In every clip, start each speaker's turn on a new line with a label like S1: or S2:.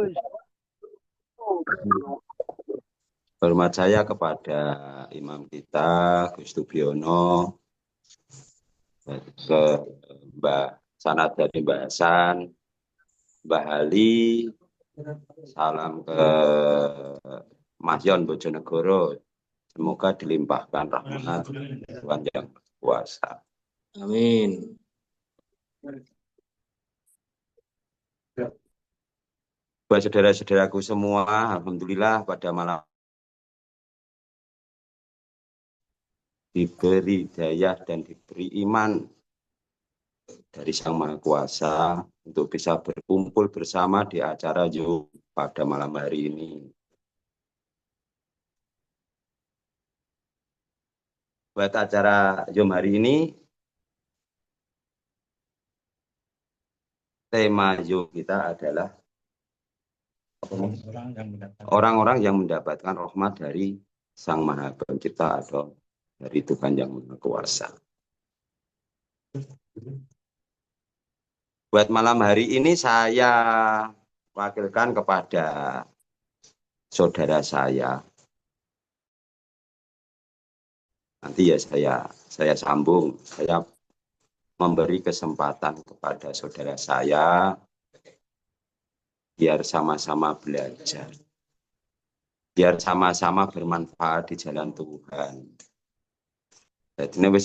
S1: Gus.
S2: Hormat saya kepada imam kita, Gus Tubiono, ke Mbak Sanad dari Mbak Hasan, Mbak Hali, salam ke Mas Yon Bojonegoro. Semoga dilimpahkan rahmat Tuhan yang kuasa.
S3: Amin.
S2: Buat saudara-saudaraku semua, alhamdulillah pada malam diberi daya dan diberi iman dari Sang Maha Kuasa untuk bisa berkumpul bersama di acara Zoom pada malam hari ini. Buat acara Zoom hari ini, tema Zoom kita adalah orang-orang yang mendapatkan rahmat dari Sang Maha Pencipta atau dari Tuhan yang Maha Kuasa. Buat malam hari ini saya wakilkan kepada saudara saya. Nanti ya saya sambung, saya memberi kesempatan kepada saudara saya biar sama-sama belajar, biar sama-sama bermanfaat di jalan Tuhan. Jadi ini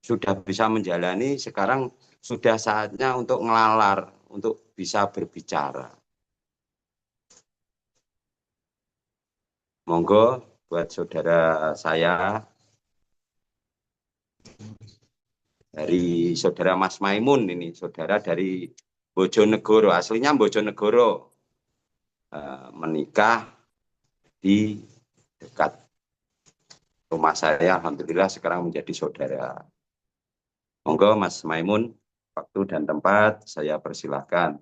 S2: sudah bisa menjalani, sekarang sudah saatnya untuk ngelalar, untuk bisa berbicara. Monggo buat saudara saya dari saudara Mas Maimun, ini saudara dari Bojonegoro, aslinya Bojonegoro, menikah di dekat rumah saya, alhamdulillah sekarang menjadi saudara. Monggo Mas Maimun, waktu dan tempat saya persilahkan.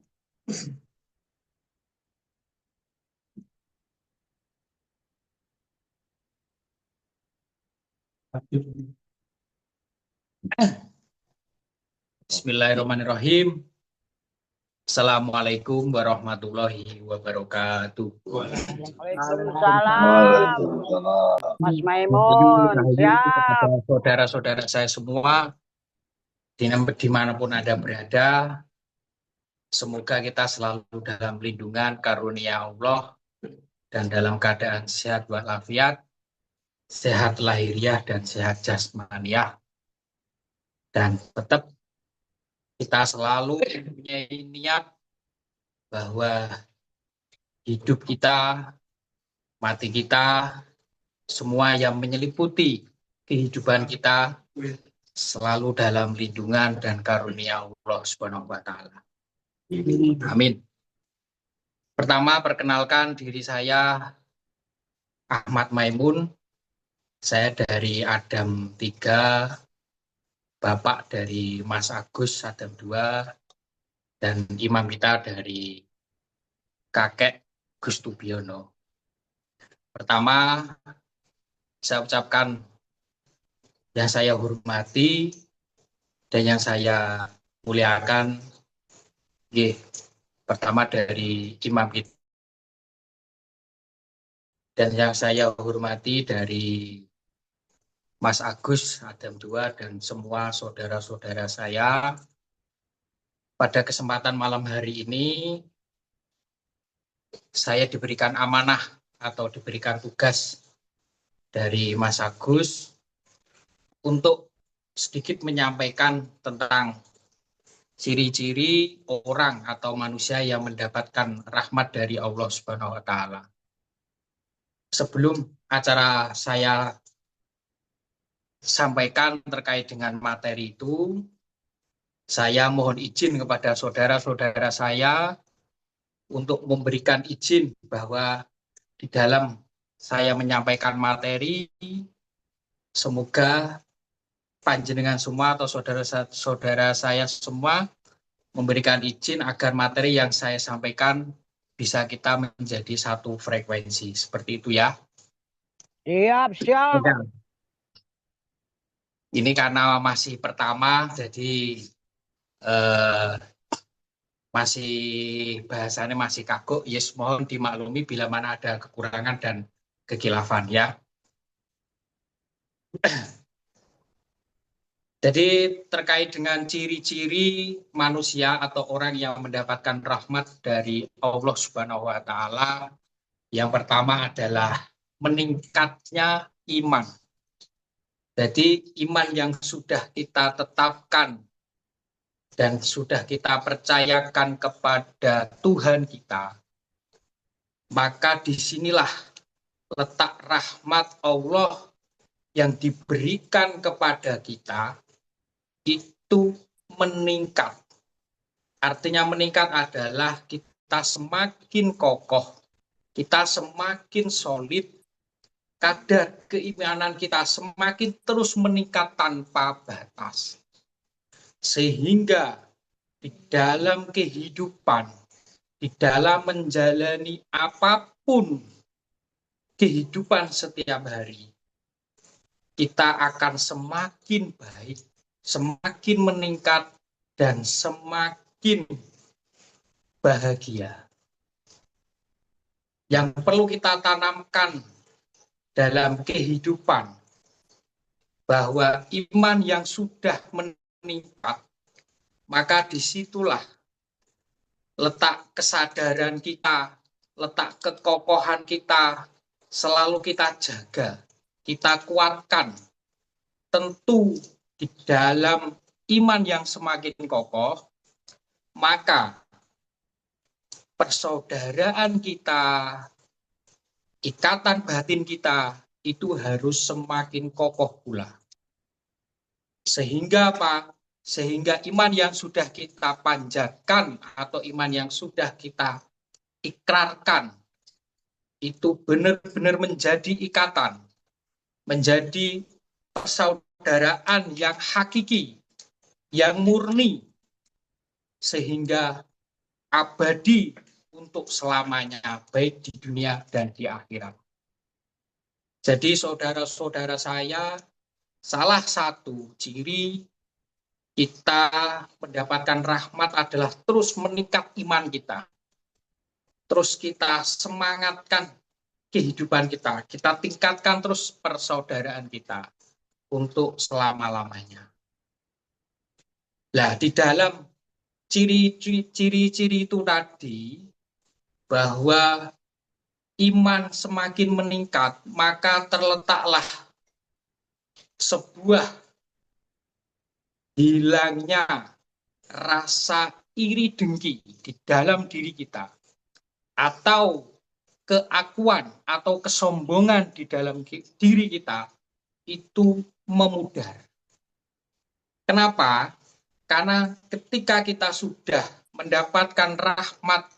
S3: Bismillahirrahmanirrahim. Assalamualaikum warahmatullahi wabarakatuh.
S1: Waalaikumsalam. Mas Maimun, siap.
S3: Saudara-saudara saya semua, dimanapun Anda berada, semoga kita selalu dalam lindungan karunia Allah dan dalam keadaan sehat walafiat, sehat lahiriah dan sehat jasmaniah. Dan tetap kita selalu mempunyai niat bahwa hidup kita, mati kita, semua yang menyeliputi kehidupan kita selalu dalam lindungan dan karunia Allah Subhanahu wa taala. Amin. Pertama, perkenalkan diri saya Ahmad Maimun. Saya dari Adam 3, Bapak dari Mas Agus Adam 2, dan imam kita dari kakek Gus Tubiono. Pertama, saya ucapkan yang saya hormati dan yang saya muliakan, pertama dari imam kita, dan yang saya hormati dari Mas Agus Adam 2 dan semua saudara-saudara saya. Pada kesempatan malam hari ini, saya diberikan amanah atau diberikan tugas dari Mas Agus untuk sedikit menyampaikan tentang ciri-ciri orang atau manusia yang mendapatkan rahmat dari Allah Subhanahu wa taala. Sebelum acara saya sampaikan terkait dengan materi itu, saya mohon izin kepada saudara-saudara saya untuk memberikan izin bahwa di dalam saya menyampaikan materi, semoga panjenengan semua atau saudara-saudara saya semua memberikan izin agar materi yang saya sampaikan bisa kita menjadi satu frekuensi. Seperti itu ya.
S1: Siap, siap.
S3: Ini karena masih pertama, jadi masih bahasanya masih kagok, yes, mohon dimaklumi bila mana ada kekurangan dan kekilafan ya. Jadi terkait dengan ciri-ciri manusia atau orang yang mendapatkan rahmat dari Allah Subhanahu wa taala, yang pertama adalah meningkatnya iman. Jadi iman yang sudah kita tetapkan dan sudah kita percayakan kepada Tuhan kita, maka disinilah letak rahmat Allah yang diberikan kepada kita itu meningkat. Artinya meningkat adalah kita semakin kokoh, kita semakin solid, kadar keimanan kita semakin terus meningkat tanpa batas. Sehingga di dalam kehidupan, di dalam menjalani apapun kehidupan setiap hari, kita akan semakin baik, semakin meningkat, dan semakin bahagia. Yang perlu kita tanamkan dalam kehidupan, bahwa iman yang sudah meningkat, maka disitulah letak kesadaran kita, letak kekokohan kita, selalu kita jaga, kita kuatkan. Tentu di dalam iman yang semakin kokoh, maka persaudaraan kita, ikatan batin kita itu harus semakin kokoh pula. Sehingga apa? Sehingga iman yang sudah kita panjatkan atau iman yang sudah kita ikrarkan itu benar-benar menjadi ikatan, menjadi persaudaraan yang hakiki, yang murni, sehingga abadi untuk selamanya, baik di dunia dan di akhirat. Jadi saudara-saudara saya, salah satu ciri kita mendapatkan rahmat adalah terus meningkat iman kita. Terus kita semangatkan kehidupan kita, kita tingkatkan terus persaudaraan kita untuk selama-lamanya. Nah, di dalam ciri-ciri itu tadi, bahwa iman semakin meningkat, maka terletaklah sebuah hilangnya rasa iri dengki di dalam diri kita, atau keakuan atau kesombongan di dalam diri kita itu memudar. Kenapa? Karena ketika kita sudah mendapatkan rahmat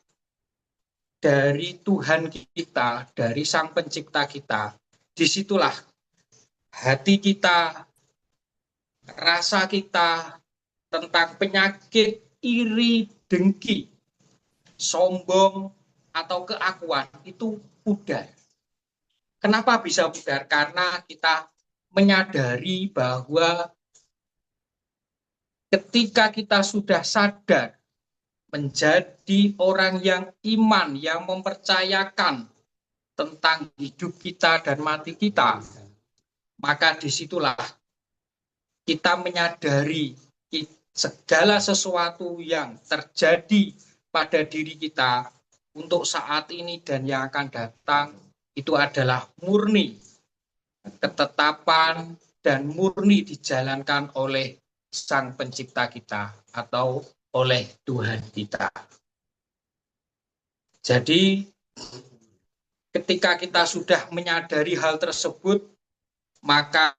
S3: dari Tuhan kita, dari Sang Pencipta kita, disitulah hati kita, rasa kita tentang penyakit iri, dengki, sombong, atau keakuan itu pudar. Kenapa bisa pudar? Karena kita menyadari bahwa ketika kita sudah sadar menjadi orang yang iman, yang mempercayakan tentang hidup kita dan mati kita, maka disitulah kita menyadari segala sesuatu yang terjadi pada diri kita untuk saat ini dan yang akan datang itu adalah murni ketetapan dan murni dijalankan oleh Sang Pencipta kita atau oleh Tuhan kita. Jadi ketika kita sudah menyadari hal tersebut, maka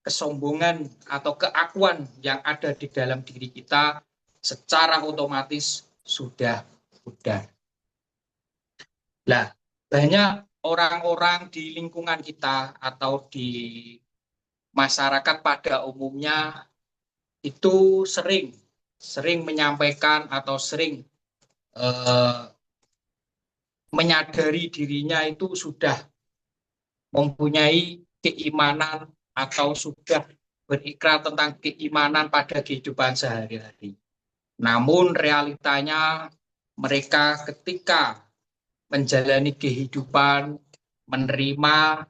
S3: kesombongan atau keakuan yang ada di dalam diri kita secara otomatis sudah pudar. Nah, banyak orang-orang di lingkungan kita atau di masyarakat pada umumnya itu sering menyampaikan atau sering menyadari dirinya itu sudah mempunyai keimanan atau sudah berikrar tentang keimanan pada kehidupan sehari-hari. Namun realitanya mereka ketika menjalani kehidupan, menerima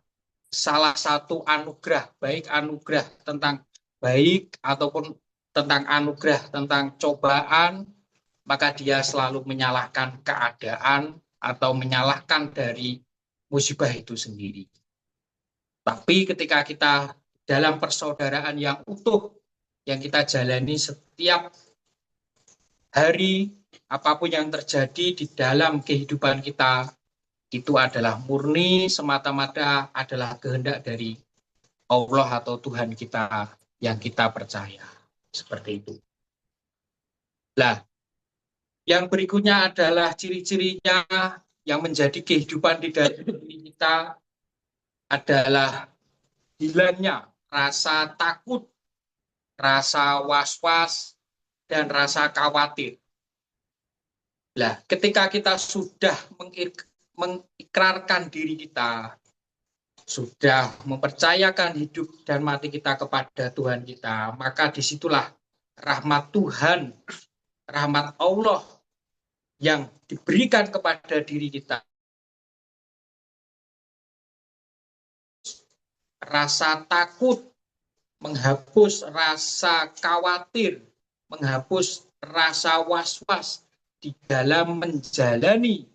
S3: salah satu anugerah, baik anugerah tentang baik ataupun tentang anugerah tentang cobaan, maka dia selalu menyalahkan keadaan atau menyalahkan dari musibah itu sendiri. Tapi ketika kita dalam persaudaraan yang utuh, yang kita jalani setiap hari, apapun yang terjadi di dalam kehidupan kita, itu adalah murni semata-mata adalah kehendak dari Allah atau Tuhan kita yang kita percaya. Seperti itu. Nah, yang berikutnya adalah ciri-cirinya yang menjadi kehidupan di dalam diri kita adalah hilangnya rasa takut, rasa was-was, dan rasa khawatir. Nah, ketika kita sudah mengikrarkan diri kita, sudah mempercayakan hidup dan mati kita kepada Tuhan kita, maka disitulah rahmat Tuhan, rahmat Allah yang diberikan kepada diri kita. Rasa takut, menghapus rasa khawatir, menghapus rasa was-was di dalam menjalani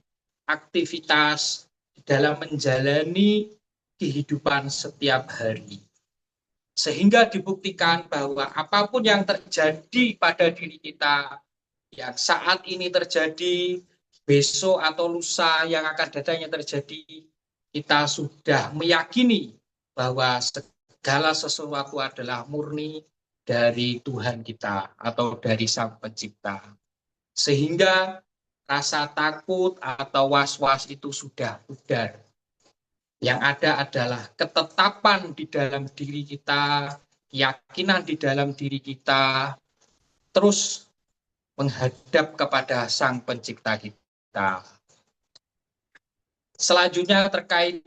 S3: aktivitas, di dalam menjalani kehidupan setiap hari. Sehingga dibuktikan bahwa apapun yang terjadi pada diri kita, yang saat ini terjadi, besok atau lusa yang akan datangnya terjadi, kita sudah meyakini bahwa segala sesuatu adalah murni dari Tuhan kita atau dari Sang Pencipta. Sehingga rasa takut atau was-was itu sudah pudar. Yang ada adalah ketetapan di dalam diri kita, keyakinan di dalam diri kita, terus menghadap kepada Sang Pencipta kita. Selanjutnya terkait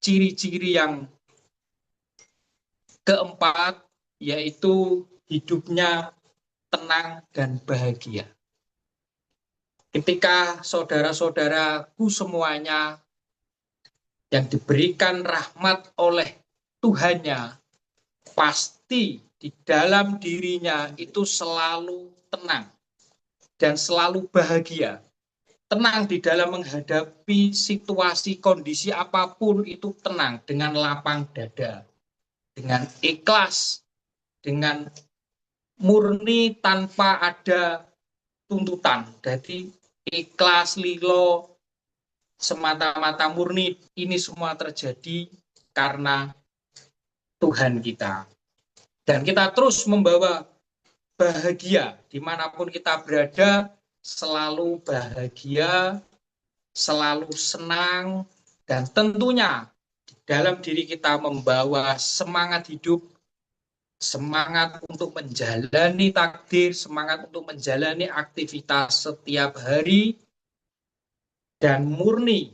S3: ciri-ciri yang keempat, yaitu hidupnya tenang dan bahagia. Ketika saudara-saudaraku semuanya yang diberikan rahmat oleh Tuhannya, pasti di dalam dirinya itu selalu tenang dan selalu bahagia. Tenang di dalam menghadapi situasi, kondisi apapun itu tenang, dengan lapang dada, dengan ikhlas, dengan murni tanpa ada tuntutan. Jadi ikhlas, lilo, semata-mata murni, ini semua terjadi karena Tuhan kita. Dan kita terus membawa bahagia dimanapun kita berada, selalu bahagia, selalu senang, dan tentunya di dalam diri kita membawa semangat hidup, semangat untuk menjalani takdir, semangat untuk menjalani aktivitas setiap hari, dan murni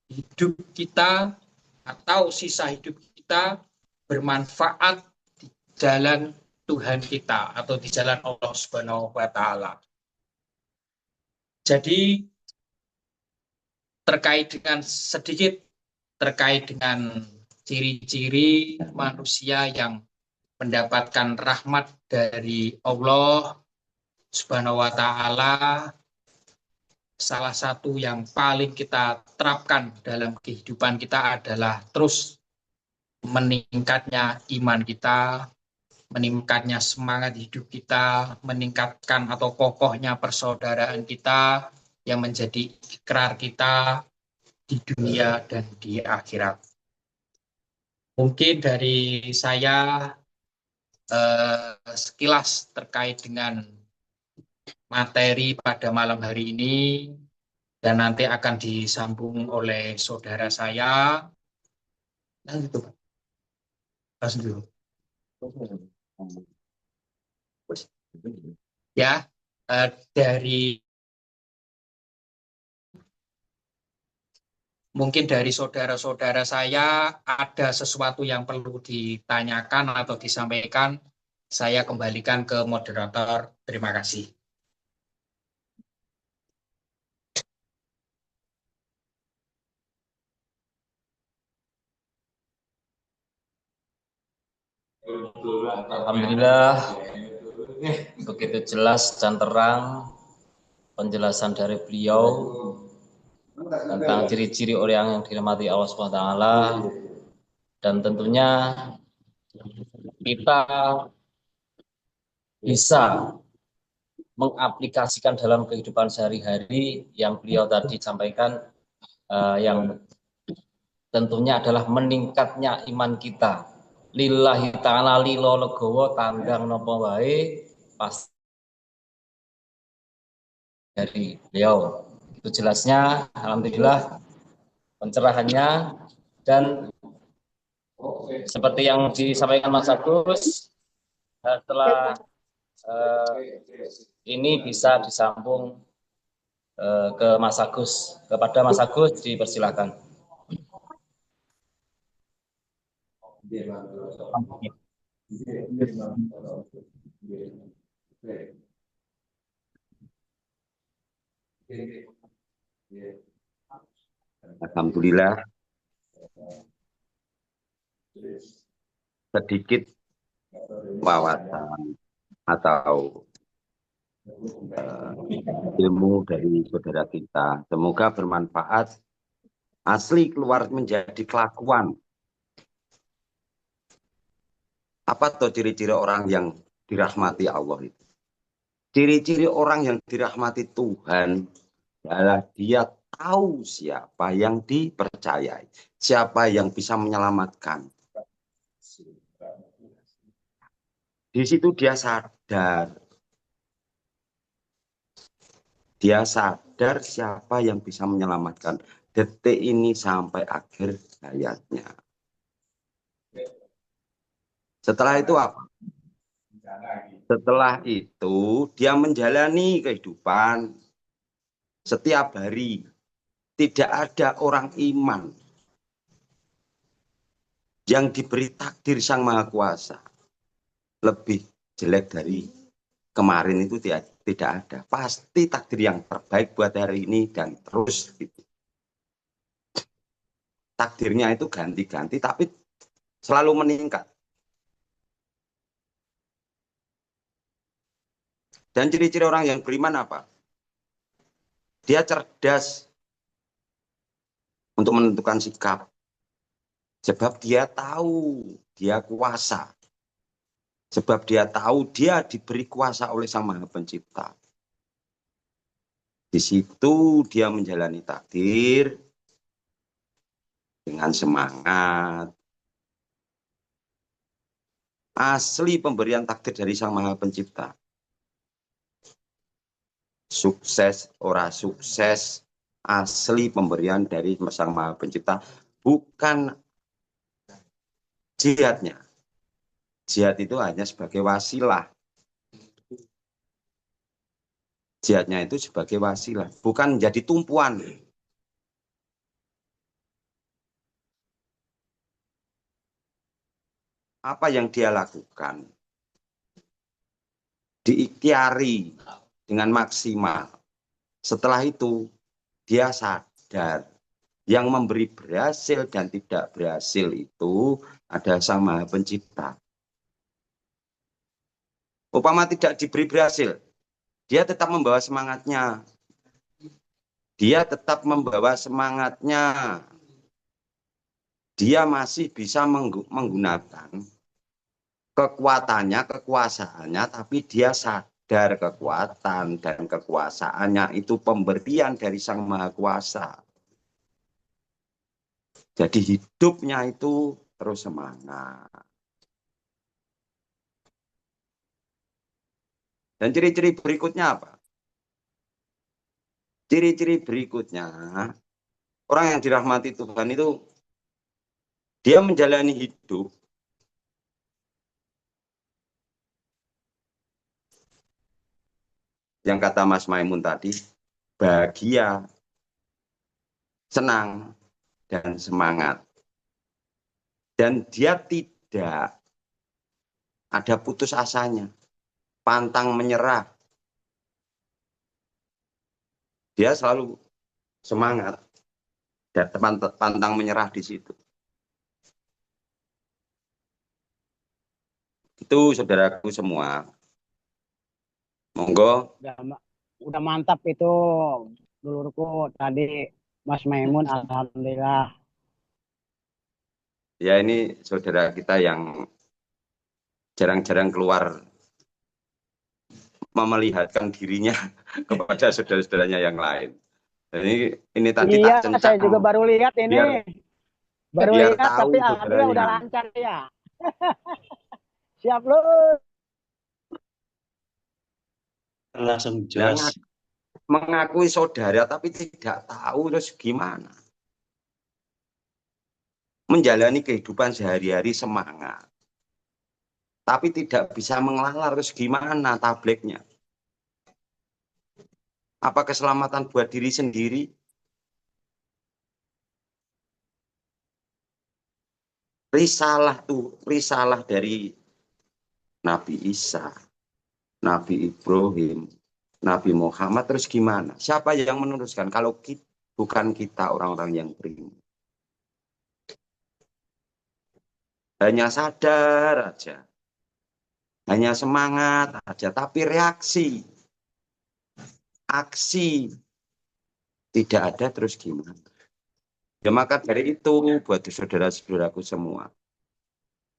S3: hidup kita atau sisa hidup kita bermanfaat di jalan Tuhan kita atau di jalan Allah Subhanahu wa Ta'ala. Jadi sedikit terkait dengan ciri-ciri manusia yang mendapatkan rahmat dari Allah Subhanahu wa Ta'ala, salah satu yang paling kita terapkan dalam kehidupan kita adalah terus meningkatnya iman kita, meningkatnya semangat hidup kita, meningkatkan atau kokohnya persaudaraan kita yang menjadi ikrar kita di dunia dan di akhirat. Mungkin dari saya sekilas terkait dengan materi pada malam hari ini, dan nanti akan disambung oleh saudara saya. Nah, itu Pak. Langsung dulu. Ya, dari mungkin dari saudara-saudara saya ada sesuatu yang perlu ditanyakan atau disampaikan, saya kembalikan ke moderator. Terima kasih.
S4: Alhamdulillah, begitu jelas dan terang penjelasan dari beliau tentang ciri-ciri orang yang dirahmati Allah SWT, dan tentunya kita bisa mengaplikasikan dalam kehidupan sehari-hari yang beliau tadi sampaikan, yang tentunya adalah meningkatnya iman kita. Lillahi ta'ala lilo legowo tanggang nopo wae pas dari beliau. Itu jelasnya, alhamdulillah pencerahannya, dan seperti yang disampaikan Mas Agus, setelah ini bisa disambung ke Mas Agus. Kepada Mas Agus dipersilakan.
S2: Alhamdulillah, sedikit wawasan atau ilmu dari saudara kita. Semoga bermanfaat, asli keluar menjadi kelakuan. Apa tuh ciri-ciri orang yang dirahmati Allah itu? Ciri-ciri orang yang dirahmati Tuhan adalah dia tahu siapa yang dipercayai, siapa yang bisa menyelamatkan. Di situ dia sadar. Dia sadar siapa yang bisa menyelamatkan detik ini sampai akhir hayatnya. Setelah itu apa? Setelah itu dia menjalani kehidupan setiap hari. Tidak ada orang iman yang diberi takdir Sang Maha Kuasa lebih jelek dari kemarin itu tidak ada. Pasti takdir yang terbaik buat hari ini dan terus gitu. Takdirnya itu ganti-ganti tapi selalu meningkat. Dan ciri-ciri orang yang beriman apa? Dia cerdas untuk menentukan sikap. Sebab dia tahu dia kuasa. Sebab dia tahu dia diberi kuasa oleh Sang Maha Pencipta. Di situ dia menjalani takdir dengan semangat. Asli pemberian takdir dari Sang Maha Pencipta. Sukses, ora sukses, asli pemberian dari Sang Maha Pencipta. Bukan jihadnya. Jihad itu hanya sebagai wasilah. Jihadnya itu sebagai wasilah, bukan menjadi tumpuan. Apa yang dia lakukan? Diikhtiari dengan maksimal. Setelah itu, dia sadar. Yang memberi berhasil dan tidak berhasil itu ada Sang Maha Pencipta. Upama tidak diberi berhasil, dia tetap membawa semangatnya. Dia tetap membawa semangatnya. Dia masih bisa menggunakan kekuatannya, kekuasaannya, tapi dia sadar kekuatan dan kekuasaannya itu pemberian dari Sang Maha Kuasa. Jadi hidupnya itu terus semangat. Dan ciri-ciri berikutnya apa? Ciri-ciri berikutnya, orang yang dirahmati Tuhan itu, dia menjalani hidup yang kata Mas Maimun tadi, bahagia, senang, dan semangat. Dan dia tidak ada putus asanya, pantang menyerah. Dia selalu semangat dan pantang menyerah di situ. Itu saudaraku semua. Monggo.
S1: Udah mantap itu dulurku tadi Mas Maimun, alhamdulillah.
S2: Ya ini saudara kita yang jarang-jarang keluar memelihatkan dirinya kepada saudara-saudaranya yang lain. Dan ini tadi
S1: Iya,
S2: tak cencang
S1: saya juga baru lihat ini. Baru
S2: biar
S1: lihat,
S2: tahu
S1: tapi alhamdulillah udah
S2: saudaranya.
S1: lancar ya. Siap lu.
S4: Langsung
S2: Nah,
S4: jos.
S2: mengakui saudara tapi tidak tahu terus gimana. Menjalani kehidupan sehari-hari semangat. Tapi tidak bisa mengelar terus gimana tablegnya. Apa keselamatan buat diri sendiri? Risalah dari Nabi Isa, Nabi Ibrahim, Nabi Muhammad, terus gimana? Siapa yang meneruskan? Kalau bukan kita orang-orang yang beriman. Hanya sadar aja. Hanya semangat aja, tapi reaksi, aksi tidak ada terus gimana? Ya maka dari itu buat saudara-saudaraku semua,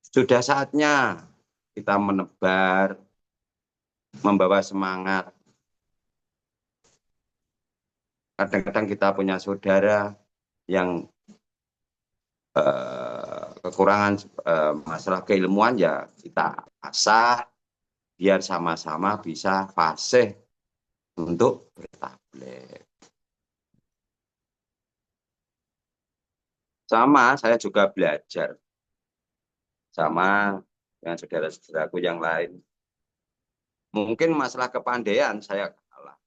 S2: sudah saatnya kita menebar, membawa semangat. Kadang-kadang kita punya saudara yang kekurangan masalah keilmuan, ya kita asah biar sama-sama bisa fasih untuk bertabligh. Sama saya juga belajar sama dengan saudara-saudaraku yang lain. Mungkin masalah kepandaian saya kalah,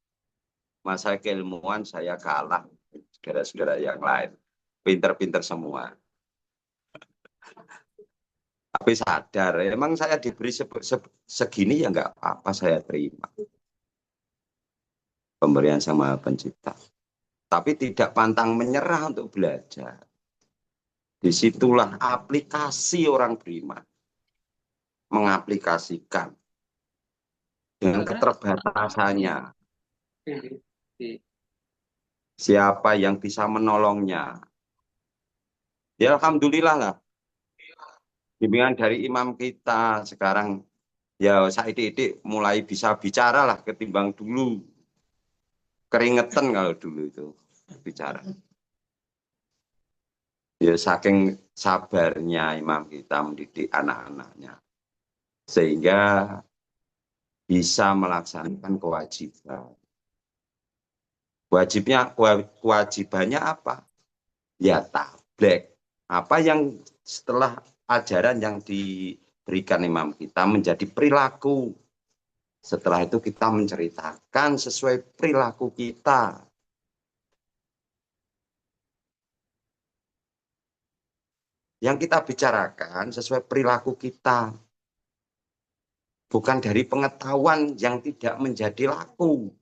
S2: masalah keilmuan saya kalah saudara-saudara yang lain. Pinter-pinter semua. Tapi sadar, emang saya diberi segini ya nggak apa-apa, saya terima. Pemberian sama pencipta. Tapi tidak pantang menyerah untuk belajar. Disitulah aplikasi orang beriman. Mengaplikasikan. Dengan keterbatasannya. Siapa yang bisa menolongnya. Ya alhamdulillah lah. Bimbingan dari imam kita sekarang ya saidik-idik mulai bisa bicara lah ketimbang dulu. Keringetan kalau dulu itu bicara. Ya saking sabarnya imam kita mendidik anak-anaknya. Sehingga bisa melaksanakan kewajiban. Kewajibannya apa? Ya tabligh. Apa yang setelah ajaran yang diberikan imam kita menjadi perilaku. Setelah itu kita menceritakan sesuai perilaku kita. Yang kita bicarakan sesuai perilaku kita. Bukan dari pengetahuan yang tidak menjadi laku.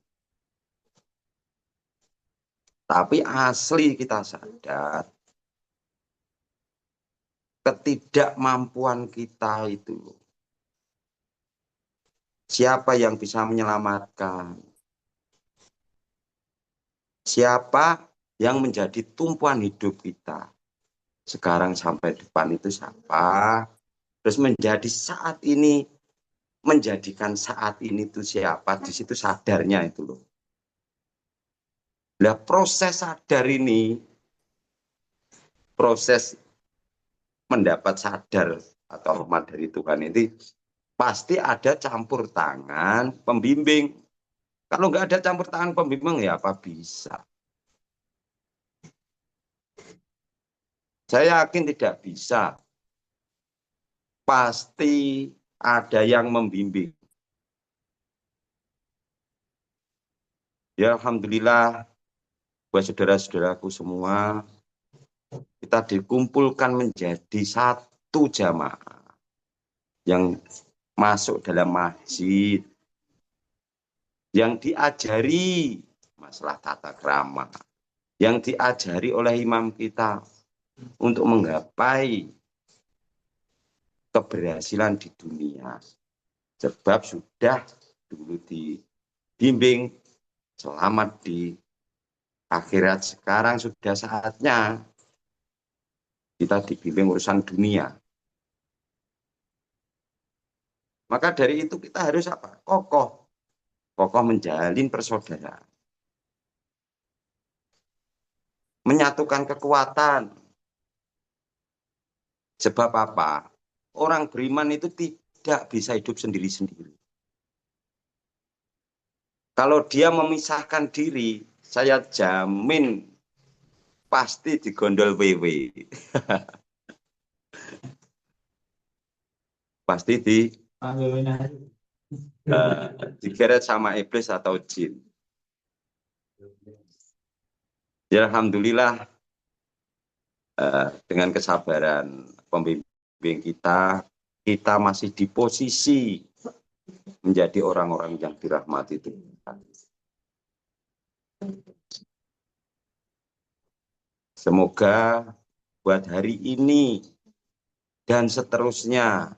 S2: Tapi asli kita sadar. Ketidakmampuan kita itu. Siapa yang bisa menyelamatkan? Siapa yang menjadi tumpuan hidup kita? Sekarang sampai depan itu siapa? Terus menjadi saat ini, menjadikan saat ini itu siapa? Di situ sadarnya itu loh. Nah, proses sadar ini, proses mendapat sadar atau hormat dari Tuhan ini, pasti ada campur tangan pembimbing. Kalau nggak ada campur tangan pembimbing, ya apa bisa? Saya yakin tidak bisa. Pasti ada yang membimbing. Ya alhamdulillah, buat saudara-saudaraku semua, kita dikumpulkan menjadi satu jamaah yang masuk dalam masjid, yang diajari masalah tata krama, yang diajari oleh imam kita untuk menggapai keberhasilan di dunia. Sebab sudah dulu dibimbing selamat di akhirat, sekarang sudah saatnya kita dibimbing urusan dunia. Maka dari itu kita harus apa? Kokoh menjalin persaudaraan. Menyatukan kekuatan. Sebab apa? Orang beriman itu tidak bisa hidup sendiri-sendiri. Kalau dia memisahkan diri, saya jamin pasti digondol WW. Pasti digeret sama iblis atau jin. Ya, alhamdulillah dengan kesabaran pembimbing kita masih di posisi menjadi orang-orang yang dirahmati Tuhan. Semoga buat hari ini dan seterusnya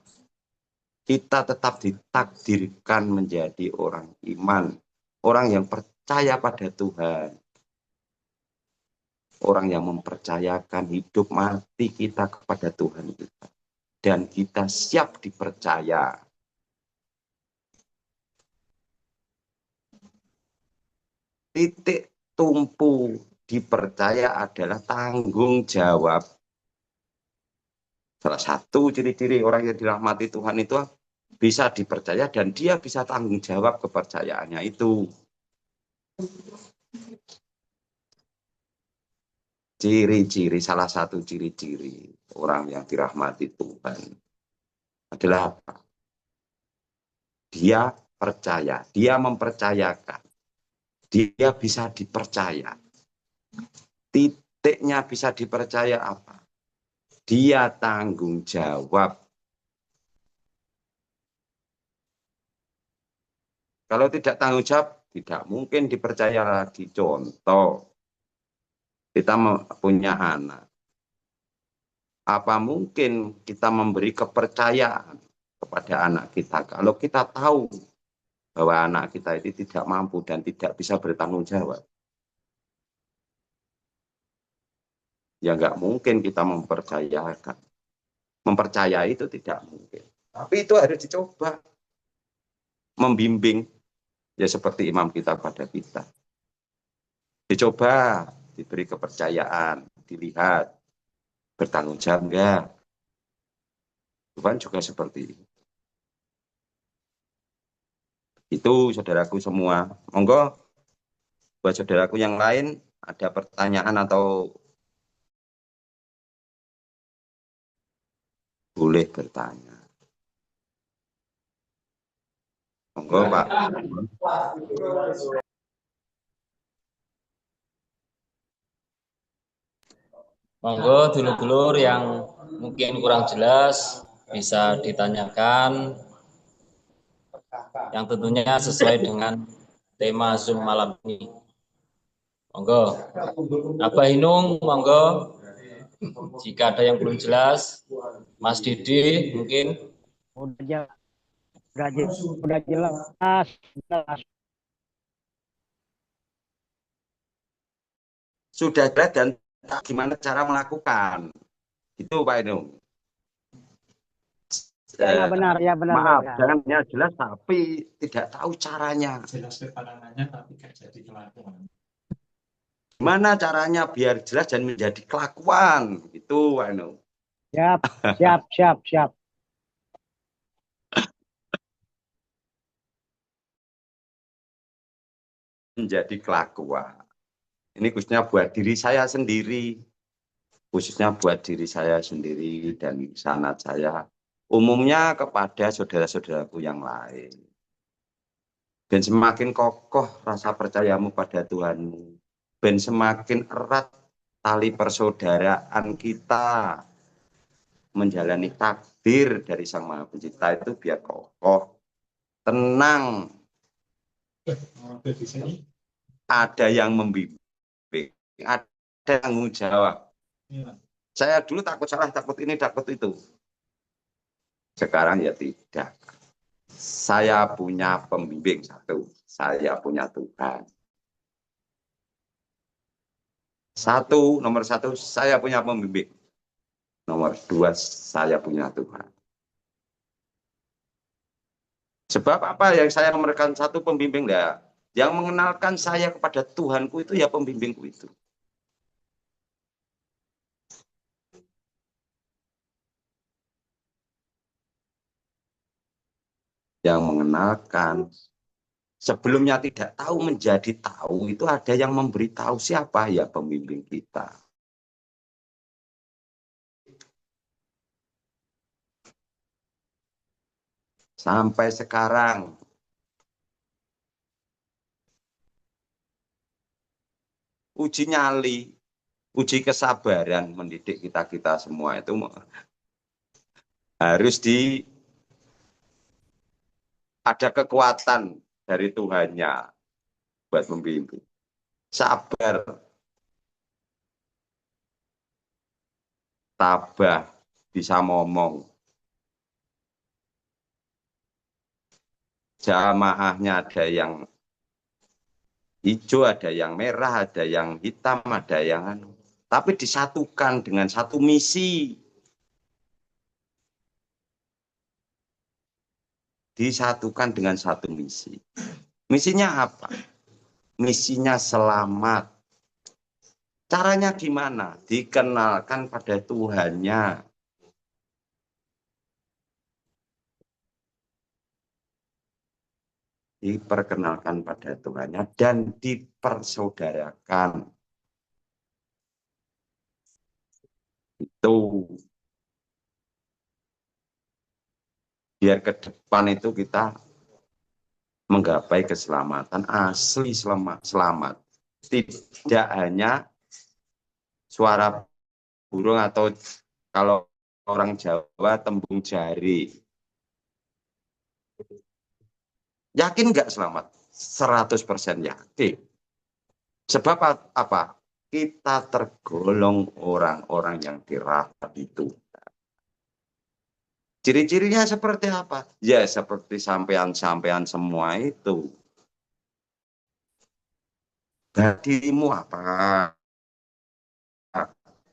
S2: kita tetap ditakdirkan menjadi orang iman, orang yang percaya pada Tuhan, orang yang mempercayakan hidup mati kita kepada Tuhan kita, dan kita siap dipercaya. Titik tumpu dipercaya adalah tanggung jawab. Salah satu ciri-ciri orang yang dirahmati Tuhan itu bisa dipercaya dan dia bisa tanggung jawab kepercayaannya itu. Ciri-ciri, salah satu ciri-ciri orang yang dirahmati Tuhan adalah apa? Dia percaya, dia mempercayakan, dia bisa dipercaya. Titiknya bisa dipercaya apa? Dia tanggung jawab. Kalau tidak tanggung jawab, tidak mungkin dipercaya lagi. Contoh, kita punya anak. Apa mungkin kita memberi kepercayaan kepada anak kita kalau kita tahu bahwa anak kita itu tidak mampu dan tidak bisa bertanggung jawab? Ya nggak mungkin kita mempercayakan. Mempercayai itu tidak mungkin. Tapi itu harus dicoba. Membimbing. Ya seperti imam kita pada kita. Dicoba, diberi kepercayaan, dilihat. Bertanggung jawab enggak? Tuhan juga seperti itu. Itu saudaraku semua. Monggo, buat saudaraku yang lain, ada pertanyaan atau boleh bertanya. Monggo, Pak.
S4: Monggo dulur-dulur yang mungkin kurang jelas bisa ditanyakan, yang tentunya sesuai dengan tema Zoom malam ini. Monggo. Abah Hinung, monggo. Jika ada yang belum jelas, Mas Didi mungkin.
S1: Udah jelas.
S2: Sudah jelas dan gimana cara melakukan. Itu Pak Inung.
S1: Ya benar.
S2: Maaf,
S1: benar.
S2: jangan hanya jelas tapi tidak tahu caranya.
S3: Jelas keterangannya tapi tidak jadi kelakuan.
S2: Gimana caranya biar jelas dan menjadi kelakuan? Itu Pak Inung.
S1: Siap.
S2: Menjadi kelakuan. Ini khususnya buat diri saya sendiri. Khususnya buat diri saya sendiri dan sanad saya. Umumnya kepada saudara-saudaraku yang lain. Dan semakin kokoh rasa percayamu pada Tuhanmu. Dan semakin erat tali persaudaraan kita menjalani takdir takdir dari Sang Maha Pencipta itu biar kokoh, tenang, ada yang membimbing, ada tanggung jawab. Saya dulu takut salah, takut ini, takut itu. Sekarang ya tidak. Saya punya pembimbing satu, saya punya Tuhan. Nomor satu, saya punya pembimbing. Nomor dua, saya punya Tuhan. Sebab apa yang saya memerlukan satu pembimbing? Ya, yang mengenalkan saya kepada Tuhanku itu ya pembimbingku itu. Yang mengenalkan, sebelumnya tidak tahu menjadi tahu, itu ada yang memberitahu. Siapa? Ya pembimbing kita. Sampai sekarang uji nyali, uji kesabaran mendidik kita semua itu harus ada kekuatan dari Tuhannya buat membimbing. Sabar, tabah, bisa ngomong. Jamaahnya ada yang hijau, ada yang merah, ada yang hitam, ada yang tapi disatukan dengan satu misi. Disatukan dengan satu misi. Misinya apa? Misinya selamat. Caranya gimana? Dikenalkan pada Tuhannya. Diperkenalkan pada Tuhannya dan dipersaudarakan. Itu biar ke depan itu kita menggapai keselamatan asli, selamat. Tidak hanya suara burung atau kalau orang Jawa tembung jari. Yakin nggak selamat? 100% yakin. Sebab apa? Kita tergolong orang-orang yang dirahmat itu. Ciri-cirinya seperti apa? Ya seperti sampean-sampean semua itu. Dirimu apa?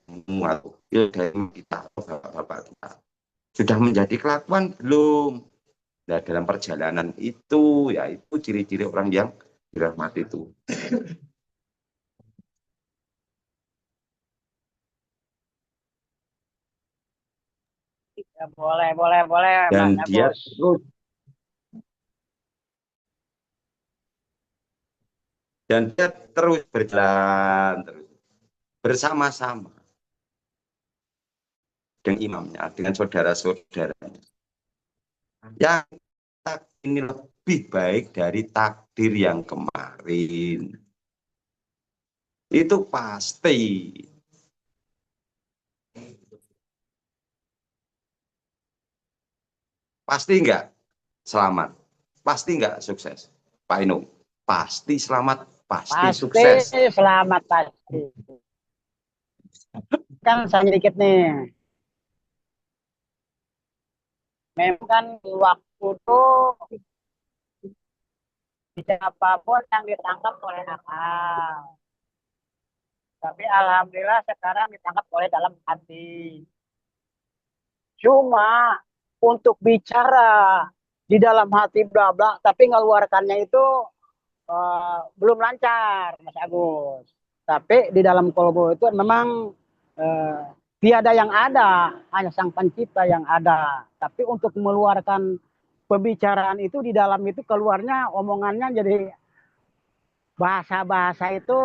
S2: Ilmu kita, bapak-bapak kita. Sudah menjadi kelakuan belum? Nah, dalam perjalanan itu, ya itu ciri-ciri orang yang dirahmati itu.
S1: Ya, boleh,
S2: Dan
S1: Mas
S2: dia
S1: Agus.
S2: terus berjalan terus bersama-sama dengan imamnya, dengan saudara-saudaranya. Yang ini lebih baik dari takdir yang kemarin. Itu pasti. Pasti enggak selamat. Pasti enggak sukses. Pak Inung, pasti selamat, pasti sukses.
S1: Pasti selamat pasti. Kan saya dikit nih. Memang kan waktu itu siapapun yang ditangkap oleh akal. Tapi alhamdulillah sekarang ditangkap oleh dalam hati. Cuma untuk bicara di dalam hati bla bla, tapi ngeluarkannya itu belum lancar, Mas Agus. Tapi di dalam kolbu itu memang tiada yang ada, hanya Sang Pencipta yang ada. Tapi untuk mengeluarkan pembicaraan itu di dalam itu keluarnya omongannya jadi bahasa-bahasa itu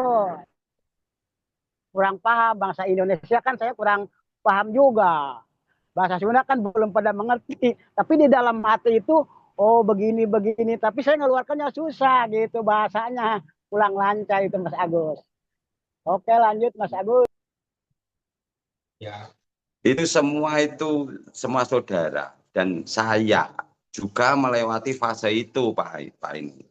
S1: kurang paham. Bangsa Indonesia kan saya kurang paham juga. Bahasa Sunda kan belum pada mengerti. Tapi di dalam hati itu, oh begini-begini. Tapi saya ngeluarkannya susah gitu bahasanya. Kurang lancar itu Mas Agus. Oke lanjut Mas Agus.
S3: Ya,
S2: Itu semua saudara dan saya juga melewati fase itu, Pak ini.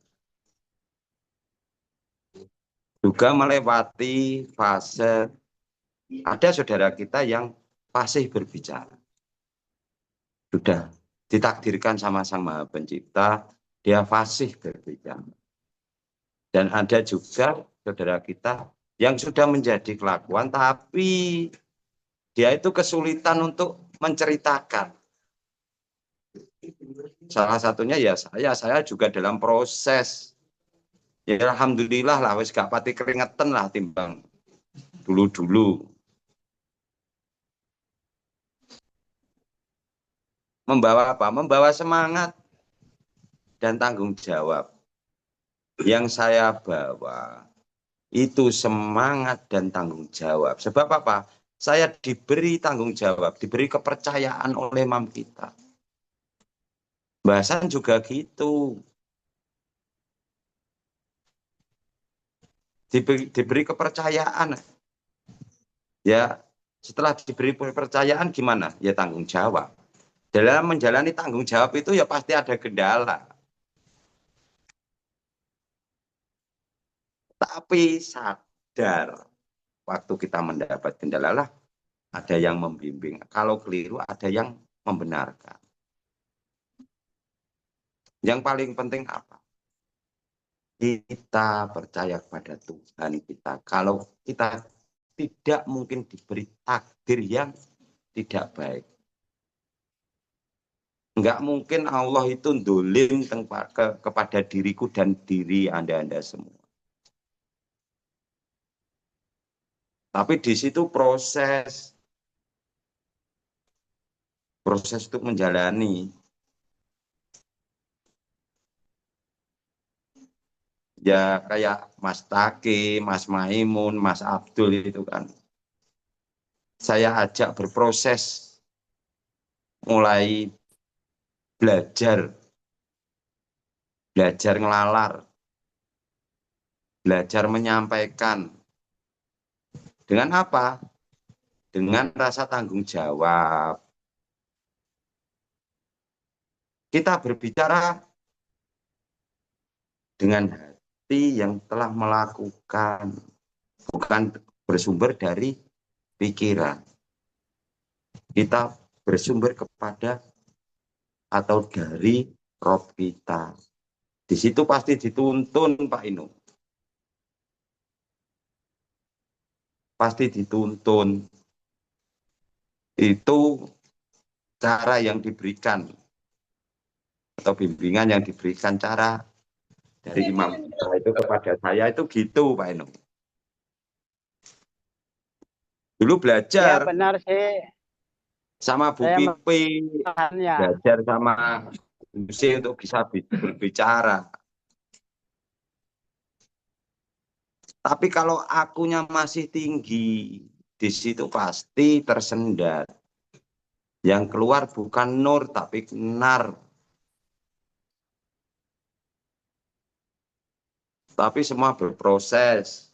S2: Juga melewati fase, ada saudara kita yang fasih berbicara. Sudah ditakdirkan sama Sang Maha Pencipta, dia fasih berbicara. Dan ada juga saudara kita yang sudah menjadi kelakuan, tapi dia itu kesulitan untuk menceritakan. Salah satunya ya saya juga dalam proses. Ya alhamdulillah lah, wis gak pati keringetan lah timbang dulu-dulu. Membawa apa? Membawa semangat dan tanggung jawab. Yang saya bawa itu semangat dan tanggung jawab. Sebab apa? Saya diberi tanggung jawab, diberi kepercayaan oleh mam kita. Bahasan juga gitu. Diberi kepercayaan. Ya, setelah diberi kepercayaan gimana? Ya tanggung jawab. Dalam menjalani tanggung jawab itu ya pasti ada kendala. Tapi sadar waktu kita mendapat kendala lah, ada yang membimbing. Kalau keliru ada yang membenarkan. Yang paling penting apa? Kita percaya kepada Tuhan kita. Kalau kita tidak mungkin diberi takdir yang tidak baik. Enggak mungkin Allah itu dolim kepada diriku dan diri Anda semua. Tapi di situ proses untuk menjalani. Ya kayak Mas Taki, Mas Maimun, Mas Abdul itu kan. Saya ajak berproses, mulai belajar ngelalar, belajar menyampaikan. Dengan apa? Dengan rasa tanggung jawab. Kita berbicara dengan hati yang telah melakukan, bukan bersumber dari pikiran. Kita bersumber kepada atau dari Rob kita. Di situ pasti dituntun Pak Inu. Pasti dituntun. Itu cara yang diberikan atau bimbingan yang diberikan cara dari imam kita itu kepada saya itu gitu Pak Inu. Dulu
S1: Ya
S2: belajar
S1: benar sih.
S2: sama Bu
S1: Saya
S2: Pipi,
S1: melakukannya.
S2: belajar sama Lucy untuk bisa berbicara. Tapi kalau akunya masih tinggi, di situ pasti tersendat. Yang keluar bukan nur tapi nar. Tapi semua berproses.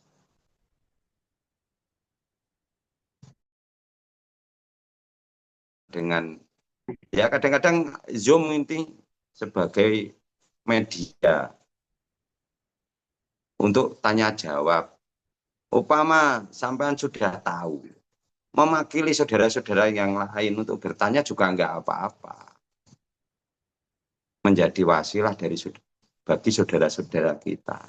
S2: Dengan ya kadang-kadang Zoom ini sebagai media untuk tanya jawab. Upama sampean sudah tahu, memakili saudara-saudara yang lain untuk bertanya juga enggak apa-apa. Menjadi wasilah dari bagi saudara-saudara kita.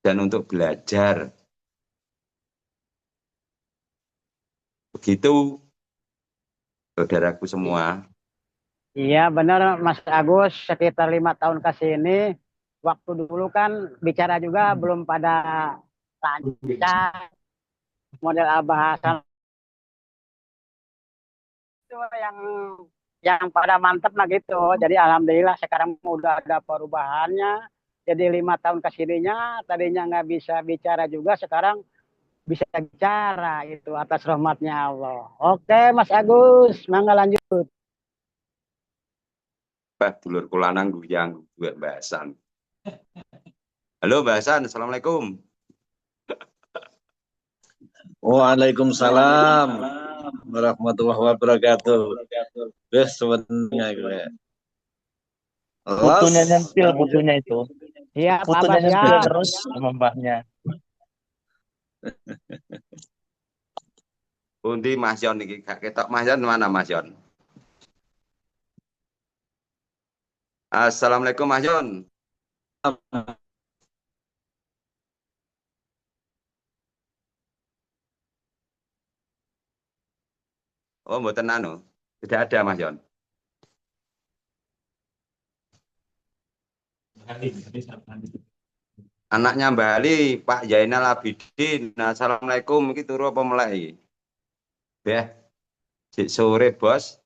S2: Dan untuk belajar. Begitu, saudaraku semua.
S1: Iya benar Mas Agus, sekitar 5 tahun ke sini, waktu dulu kan bicara juga belum pada lancar, model bahasan itu yang pada mantep lah gitu. Jadi alhamdulillah sekarang udah ada perubahannya. Jadi 5 tahun ke sininya tadinya nggak bisa bicara juga, sekarang bisa bicara itu atas rahmatnya Allah. Oke Mas Agus, mangga lanjut.
S2: Dulur kulanang guyang buat bahasan. Halo Mbak Hasan, Assalamualaikum.
S5: Waalaikumsalam warahmatullahi wabarakatuh. Wes sebenarnya gue.
S6: Putunya
S5: Los.
S6: nyentil, putunya itu.
S1: Siap,
S6: Putunya
S1: Abah,
S6: nyentil
S1: siap.
S6: terus sama mbaknya.
S2: Pundi Mas Yon iki gak ketok Mas Yon mana Mas Yon? Assalamualaikum Mas Yon. Oh, mboten anu. Tidak ada Mas Yon. Anaknya Mbak Ali, Pak Zainal Abidin. Assalamualaikum, iki turu apa mulai? Beh, cik sore bos.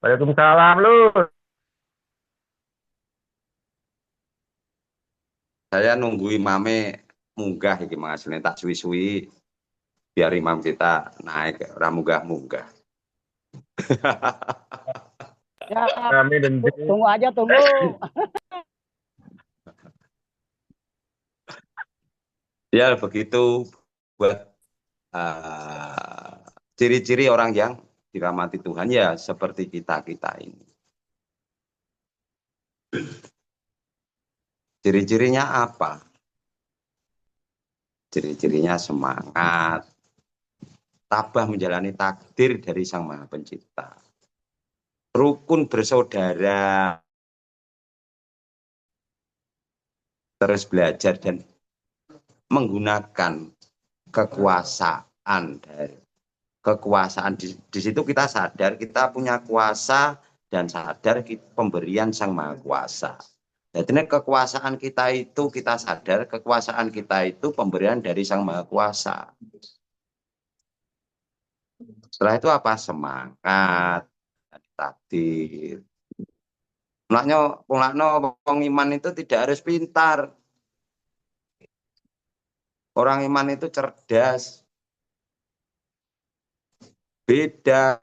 S6: Waalaikumsalam lu.
S2: Saya nunggu imame munggah iki Mas, ini tak suwi-suwi biar imam kita naik ora munggah-munggah.
S1: Ya,
S6: Kami dan
S1: tunggu aja, tunggu.
S2: Ya begitu buat ciri-ciri orang yang dirahmati Tuhan ya seperti kita-kita ini. Ciri-cirinya apa? Ciri-cirinya semangat, tabah menjalani takdir dari Sang Maha Pencipta, rukun bersaudara, terus belajar dan menggunakan kekuasaan dari di situ kita sadar kita punya kuasa dan sadar pemberian Sang Maha Kuasa. Jadi kekuasaan kita itu kita sadar kekuasaan kita itu pemberian dari Sang Maha Kuasa. Setelah itu apa? Semangat, takdir. Mulakno wong iman itu tidak harus pintar. Orang iman itu cerdas. Beda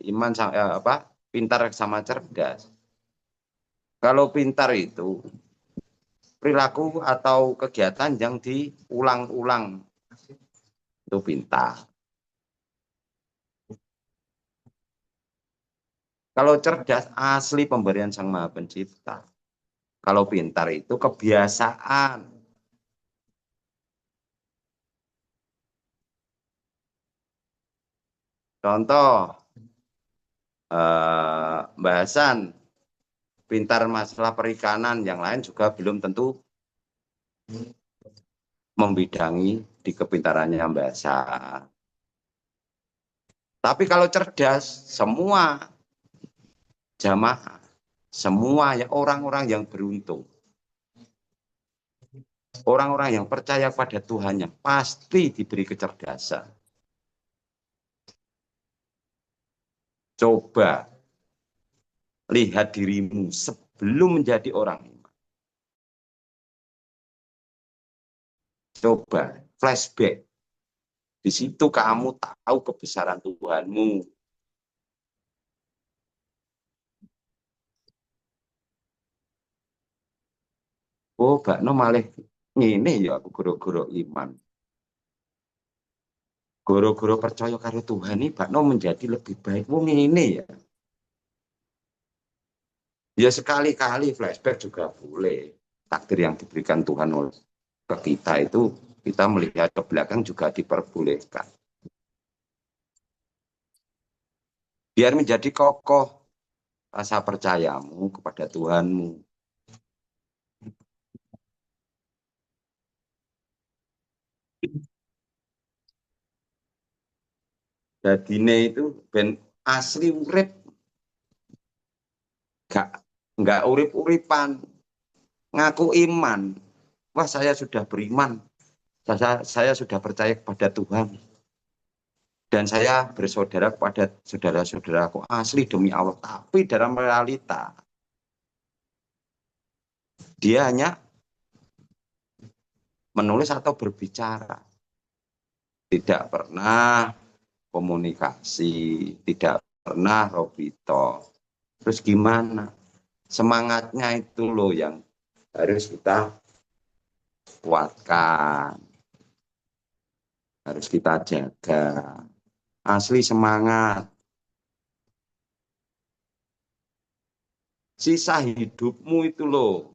S2: iman sama pintar sama cerdas. Kalau pintar itu perilaku atau kegiatan yang diulang-ulang itu pintar. Kalau cerdas asli pemberian Sang Maha Pencipta. Kalau pintar itu kebiasaan. Contoh, bahasan pintar masalah perikanan, yang lain juga belum tentu membidangi di kepintarannya Mbak Sa. Tapi kalau cerdas, semua jamaah, semua ya orang-orang yang beruntung, orang-orang yang percaya pada Tuhannya pasti diberi kecerdasan. Coba lihat dirimu sebelum menjadi orang iman. Coba flashback. Di situ kamu tahu kebesaran Tuhanmu. Oh, bakno malih ngene ya aku goro-goro iman. Goro-goro percaya karo Tuhan ini bakno menjadi lebih baik. Wong ngene ya. Ya sekali-kali flashback juga boleh. Takdir yang diberikan Tuhan ke kita itu kita melihat ke belakang juga diperbolehkan. Biar menjadi kokoh rasa percayamu kepada Tuhanmu. Dadine itu ben asli urip, enggak urip-uripan, ngaku iman. Wah, saya sudah beriman, saya sudah percaya kepada Tuhan, dan saya bersaudara kepada saudara-saudaraku asli demi Allah. Tapi dalam realita dia hanya menulis atau berbicara, tidak pernah komunikasi, tidak pernah robito. Terus gimana? Semangatnya itu loh yang harus kita kuatkan, harus kita jaga. Asli semangat. Sisa hidupmu itu loh.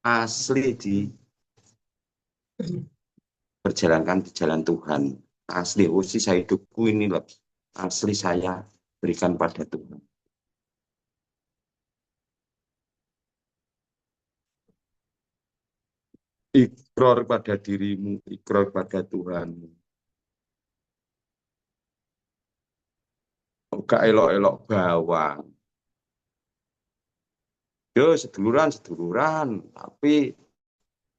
S2: Asli di berjalankan di jalan Tuhan. Asli, oh sisa hidupku ini loh. Asli saya berikan pada Tuhan. Ikrar pada dirimu, ikrar pada Tuhanmu. Gak elok-elok bawang. Yo, seduluran, tapi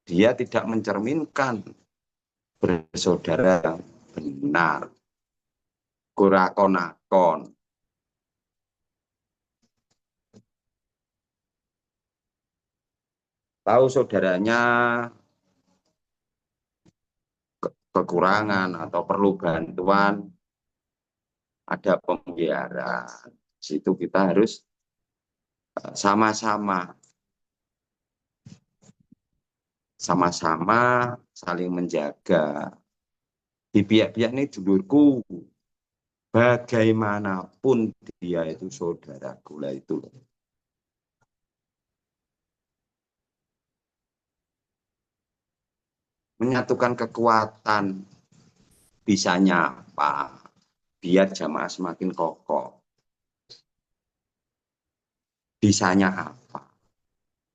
S2: dia tidak mencerminkan bersaudara yang benar. Kurakon-akon. Tahu saudaranya kekurangan atau perlu bantuan, ada pembiaran. Situ kita harus sama-sama saling menjaga. Di pihak-pihak ini dulurku, bagaimanapun dia itu saudaraku lah itu. Menyatukan kekuatan, bisanya apa? Biar jamaah semakin kokoh. Bisanya apa?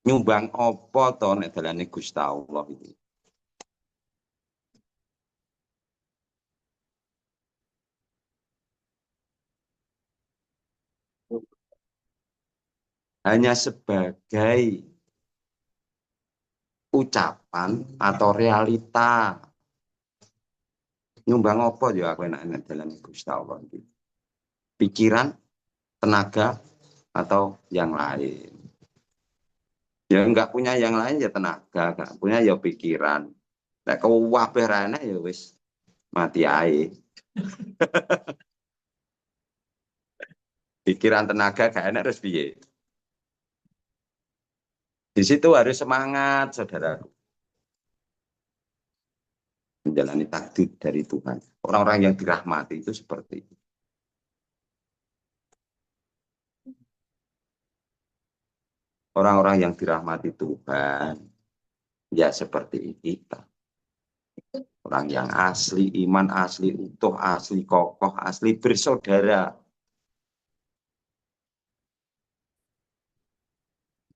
S2: Nyumbang opo to nek dalane Gusti Allah itu. Hanya sebagai ucapan atau realita. Nyumbang opo ya aku enak dalane Gusti Allah itu. Pikiran, tenaga, atau yang lain. Ya enggak punya yang lain ya tenaga, enggak punya ya pikiran. Nek kabeh rene ya wis mati ae. Pikiran tenaga gak enak terus piye? Di situ harus semangat, saudaraku. Menjalani takdir dari Tuhan. Orang-orang yang dirahmati itu seperti itu. Orang-orang yang dirahmati Tuhan, ya seperti kita. Orang yang asli, iman asli, utuh asli, kokoh asli, bersaudara.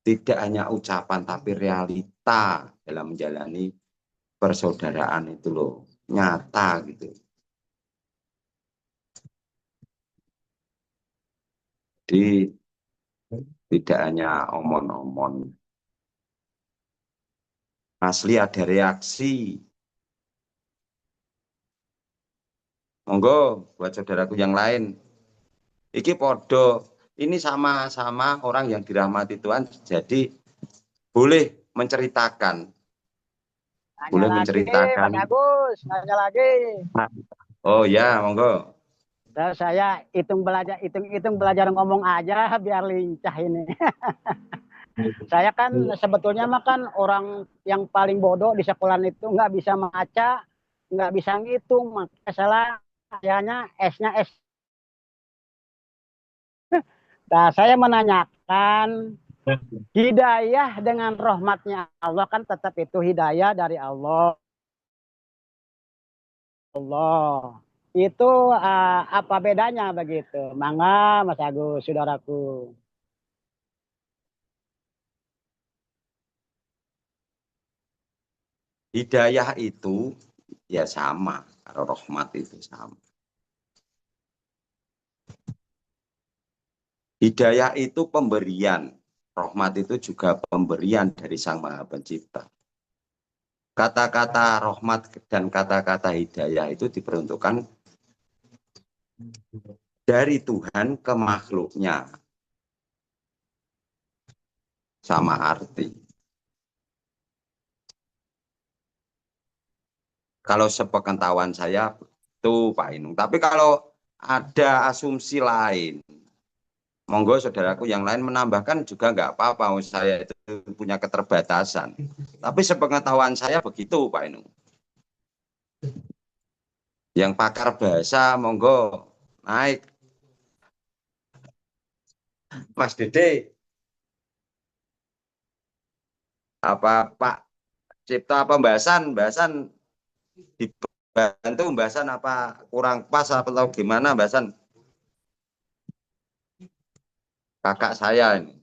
S2: Tidak hanya ucapan, tapi realita dalam menjalani persaudaraan itu loh. Nyata gitu. Jadi tidak hanya omon-omon. Asli ada reaksi. Monggo buat saudaraku yang lain. Iki podo. Ini sama-sama orang yang dirahmati Tuhan. Jadi boleh menceritakan.
S1: Nanya
S2: Boleh
S1: lagi,
S2: menceritakan.
S1: Mas Agus, nanya lagi.
S2: Oh ya, monggo.
S1: Terus saya hitung belajar ngomong aja biar lincah ini. Saya kan sebetulnya mah kan orang yang paling bodoh di sekolah itu nggak bisa membaca, nggak bisa ngitung, makanya salah sayanya S-nya S. Nah, saya menanyakan hidayah dengan rahmatnya Allah kan tetap itu hidayah dari Allah. Itu apa bedanya begitu? Mangga Mas Agus, saudaraku.
S2: Hidayah itu ya sama. Kalau rahmat itu sama. Hidayah itu pemberian. Rahmat itu juga pemberian dari Sang Maha Pencipta. Kata-kata rahmat dan kata-kata hidayah itu diperuntukkan dari Tuhan ke makhluknya. Sama arti. Kalau sepengetahuan saya itu Pak Inung. Tapi kalau ada asumsi lain, monggo saudaraku yang lain menambahkan juga nggak apa-apa. Saya itu punya keterbatasan. Tapi sepengetahuan saya begitu, Pak Inu. Yang pakar bahasa, monggo naik. Mas Dede, apa Pak Cipta pembahasan dibantu pembahasan apa kurang pas atau gimana bahasan kakak saya ini.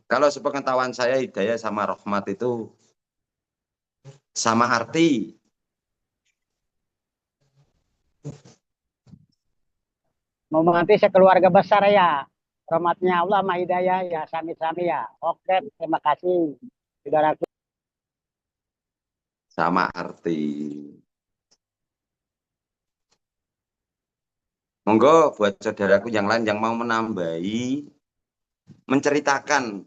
S2: Kalau sepengetahuan saya hidayah sama rahmat itu sama arti.
S1: Mau menganti sekeluarga besar ya. Rahmatnya Allah sama hidayah ya, sami-sami ya. Oke, terima kasih. Saudaraku.
S2: Sama arti. Monggo buat saudaraku yang lain yang mau menambahi, menceritakan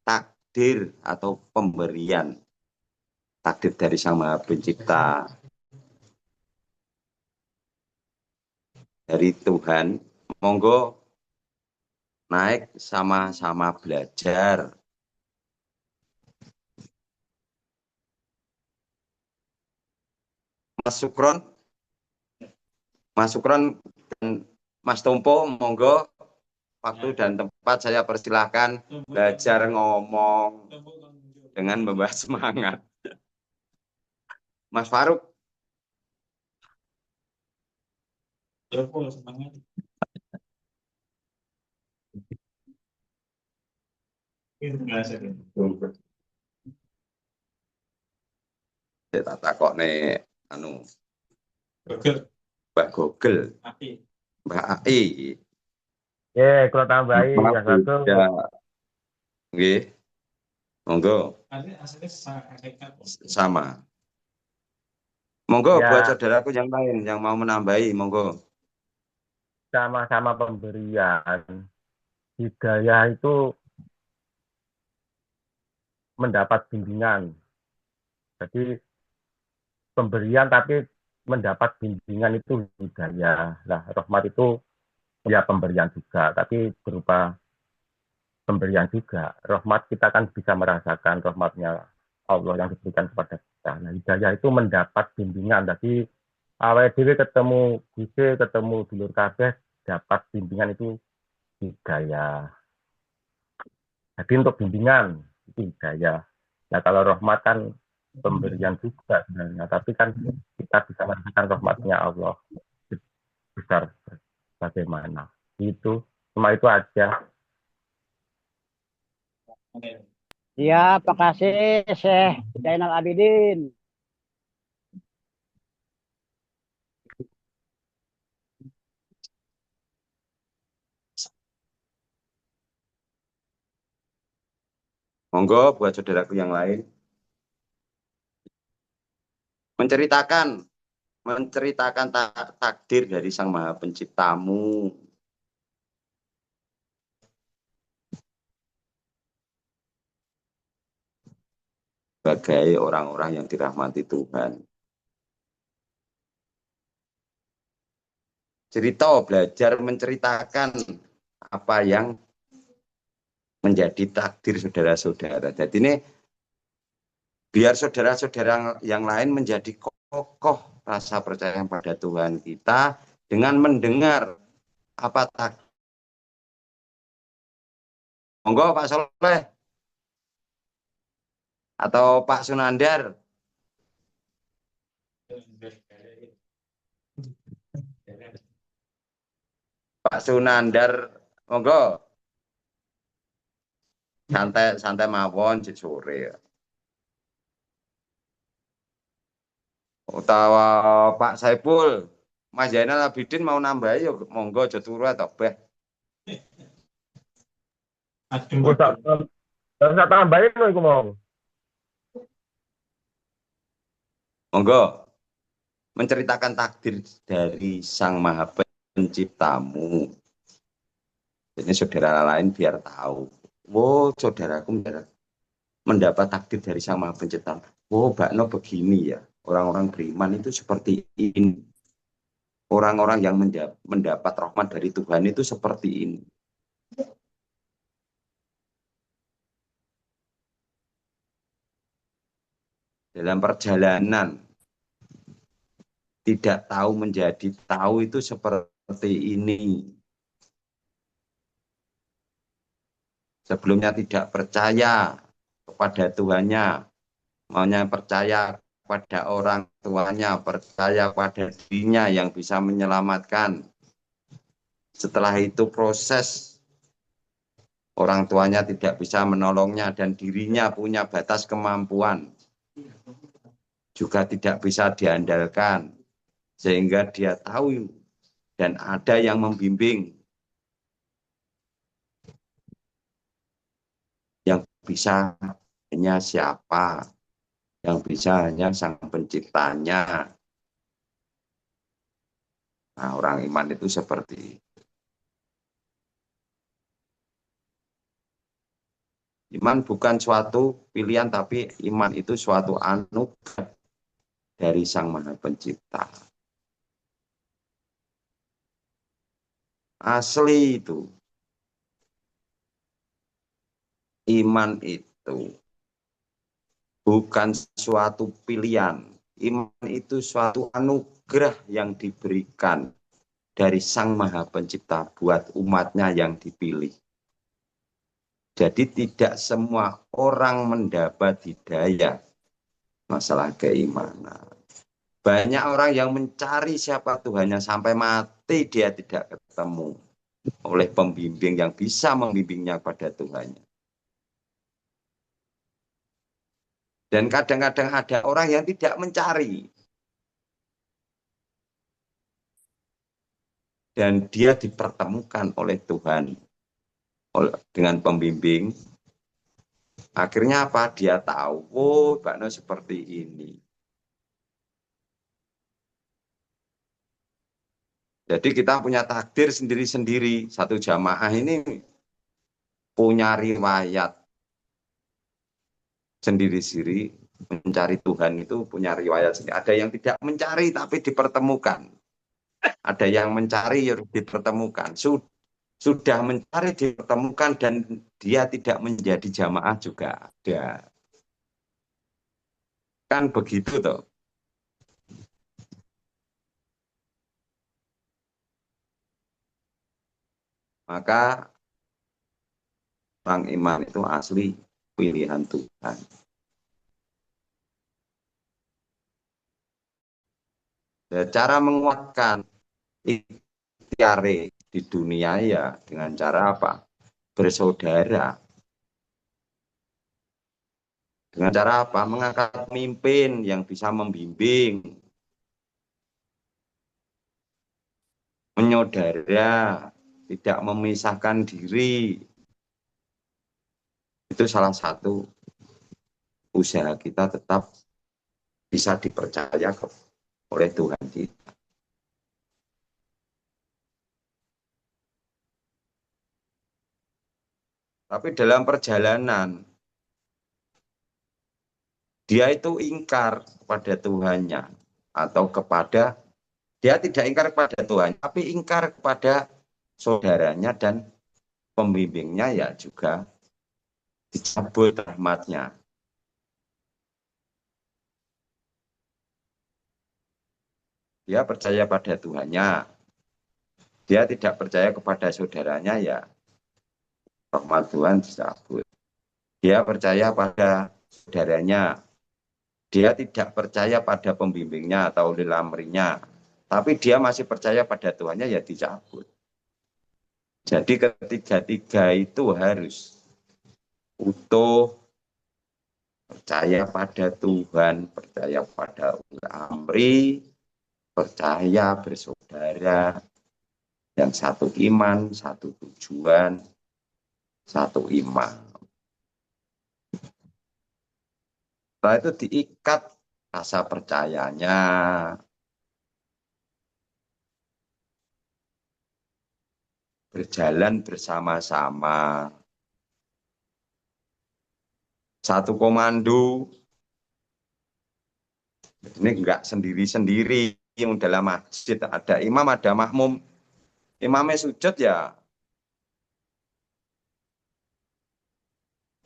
S2: takdir atau pemberian takdir dari Sang Maha Pencipta dari Tuhan, monggo naik sama-sama belajar. Mas Sukron dan Mas Tompo, monggo waktu dan tempat saya persilahkan belajar ngomong dengan membawa semangat. Mas Faruk. Saya tak takok nih, anu, Mbak Google, Mbak AI.
S6: Kalau tambahin yang satu.
S2: Nggih. Monggo. Sama. Monggo
S6: Ya.
S2: buat saudaraku yang lain yang mau menambahi, monggo.
S6: Sama-sama pemberian. Hidayah itu mendapat bimbingan. Jadi pemberian tapi mendapat bimbingan itu hidayah. Nah, rahmat itu ya pemberian juga, tapi berupa pemberian juga. Rahmat kita kan bisa merasakan rahmatnya Allah yang diberikan kepada kita. Nah, hidayah itu mendapat bimbingan. Jadi awal dhewe ketemu Gusti, ketemu dulur kabeh, dapat bimbingan itu hidayah. Jadi untuk bimbingan itu hidayah. Nah, kalau rahmat kan pemberian juga sebenarnya, tapi kan kita bisa merasakan rahmatnya Allah besar bagaimana. Itu cuma itu aja.
S1: Ya, makasih Syekh Zainal Abidin.
S2: Monggo buat saudaraku yang lain. Menceritakan takdir dari Sang Maha Penciptamu. Sebagai orang-orang yang dirahmati Tuhan. Cerita, belajar menceritakan apa yang menjadi takdir saudara-saudara. Jadi ini biar saudara-saudara yang lain menjadi kokoh rasa percaya pada Tuhan kita dengan mendengar apa takdir. Monggo Pak Soleh atau Pak Sunandar. Pak Sunandar, monggo. Santai mawon sore. Utawa Pak Saipul, Mas Zainal Abidin mau nambahi ya monggo aja turu atau beh.
S6: Usah tambahin loh iku mau.
S2: Monggo menceritakan takdir dari Sang Maha Penciptamu. Ini saudara lain biar tahu. Oh, saudaraku mendapat takdir dari Sang Maha Pencipta. Oh, Bakno begini ya. orang-orang beriman itu seperti ini. Orang-orang yang mendapat rahmat dari Tuhan itu seperti ini. Dalam perjalanan, tidak tahu menjadi tahu itu seperti ini. Sebelumnya tidak percaya kepada Tuhannya, maunya percaya kepada orang tuanya, percaya pada dirinya yang bisa menyelamatkan. Setelah itu proses, orang tuanya tidak bisa menolongnya dan dirinya punya batas kemampuan. Juga tidak bisa diandalkan. Sehingga dia tahu dan ada yang membimbing. Yang bisa hanya siapa? Yang bisa hanya Sang Penciptanya. Nah, orang iman itu seperti itu. Iman bukan suatu pilihan, tapi iman itu suatu anugerah dari Sang Maha Pencipta. Asli itu. Iman itu bukan suatu pilihan. Iman itu suatu anugerah yang diberikan dari Sang Maha Pencipta buat umatnya yang dipilih. Jadi tidak semua orang mendapat hidayah masalah keimanan. Banyak orang yang mencari siapa Tuhannya sampai mati dia tidak ketemu oleh pembimbing yang bisa membimbingnya pada Tuhannya. Dan kadang-kadang ada orang yang tidak mencari. Dan dia dipertemukan oleh Tuhan dengan pembimbing. Akhirnya apa? Dia tahu, oh bakno seperti ini. Jadi kita punya takdir sendiri-sendiri. Satu jamaah ini punya riwayat sendiri-sendiri. Mencari Tuhan itu punya riwayat sendiri. Ada yang tidak mencari tapi dipertemukan. Ada yang mencari dipertemukan. Sudah mencari dipertemukan dan dia tidak menjadi jamaah juga ada. Kan begitu toh. Maka orang iman itu asli pilihan Tuhan. Cara menguatkan ikhtiare di dunia ya dengan cara apa? Bersaudara. Dengan cara apa? Mengangkat pemimpin yang bisa membimbing. Menyodara, tidak memisahkan diri. Itu salah satu usaha kita tetap bisa dipercaya oleh Tuhan kita. Tapi dalam perjalanan, dia itu ingkar kepada Tuhannya. Atau dia tidak ingkar kepada Tuhan, tapi ingkar kepada saudaranya dan pembimbingnya ya juga dicabut rahmatnya. Dia percaya pada Tuhannya. Dia tidak percaya kepada saudaranya ya rahmat Tuhan dicabut. Dia percaya pada saudaranya. Dia tidak percaya pada pembimbingnya atau lilamrinya. Tapi dia masih percaya pada Tuhannya ya dicabut. Jadi ketiga-tiga itu harus utuh, percaya pada Tuhan, percaya pada lilamri, percaya bersaudara, yang satu iman, satu tujuan, satu iman. Setelah itu diikat rasa percayanya. Berjalan bersama-sama. Satu komando. Ini enggak sendiri-sendiri yang dalam masjid, ada imam, ada makmum. Imamnya sujud ya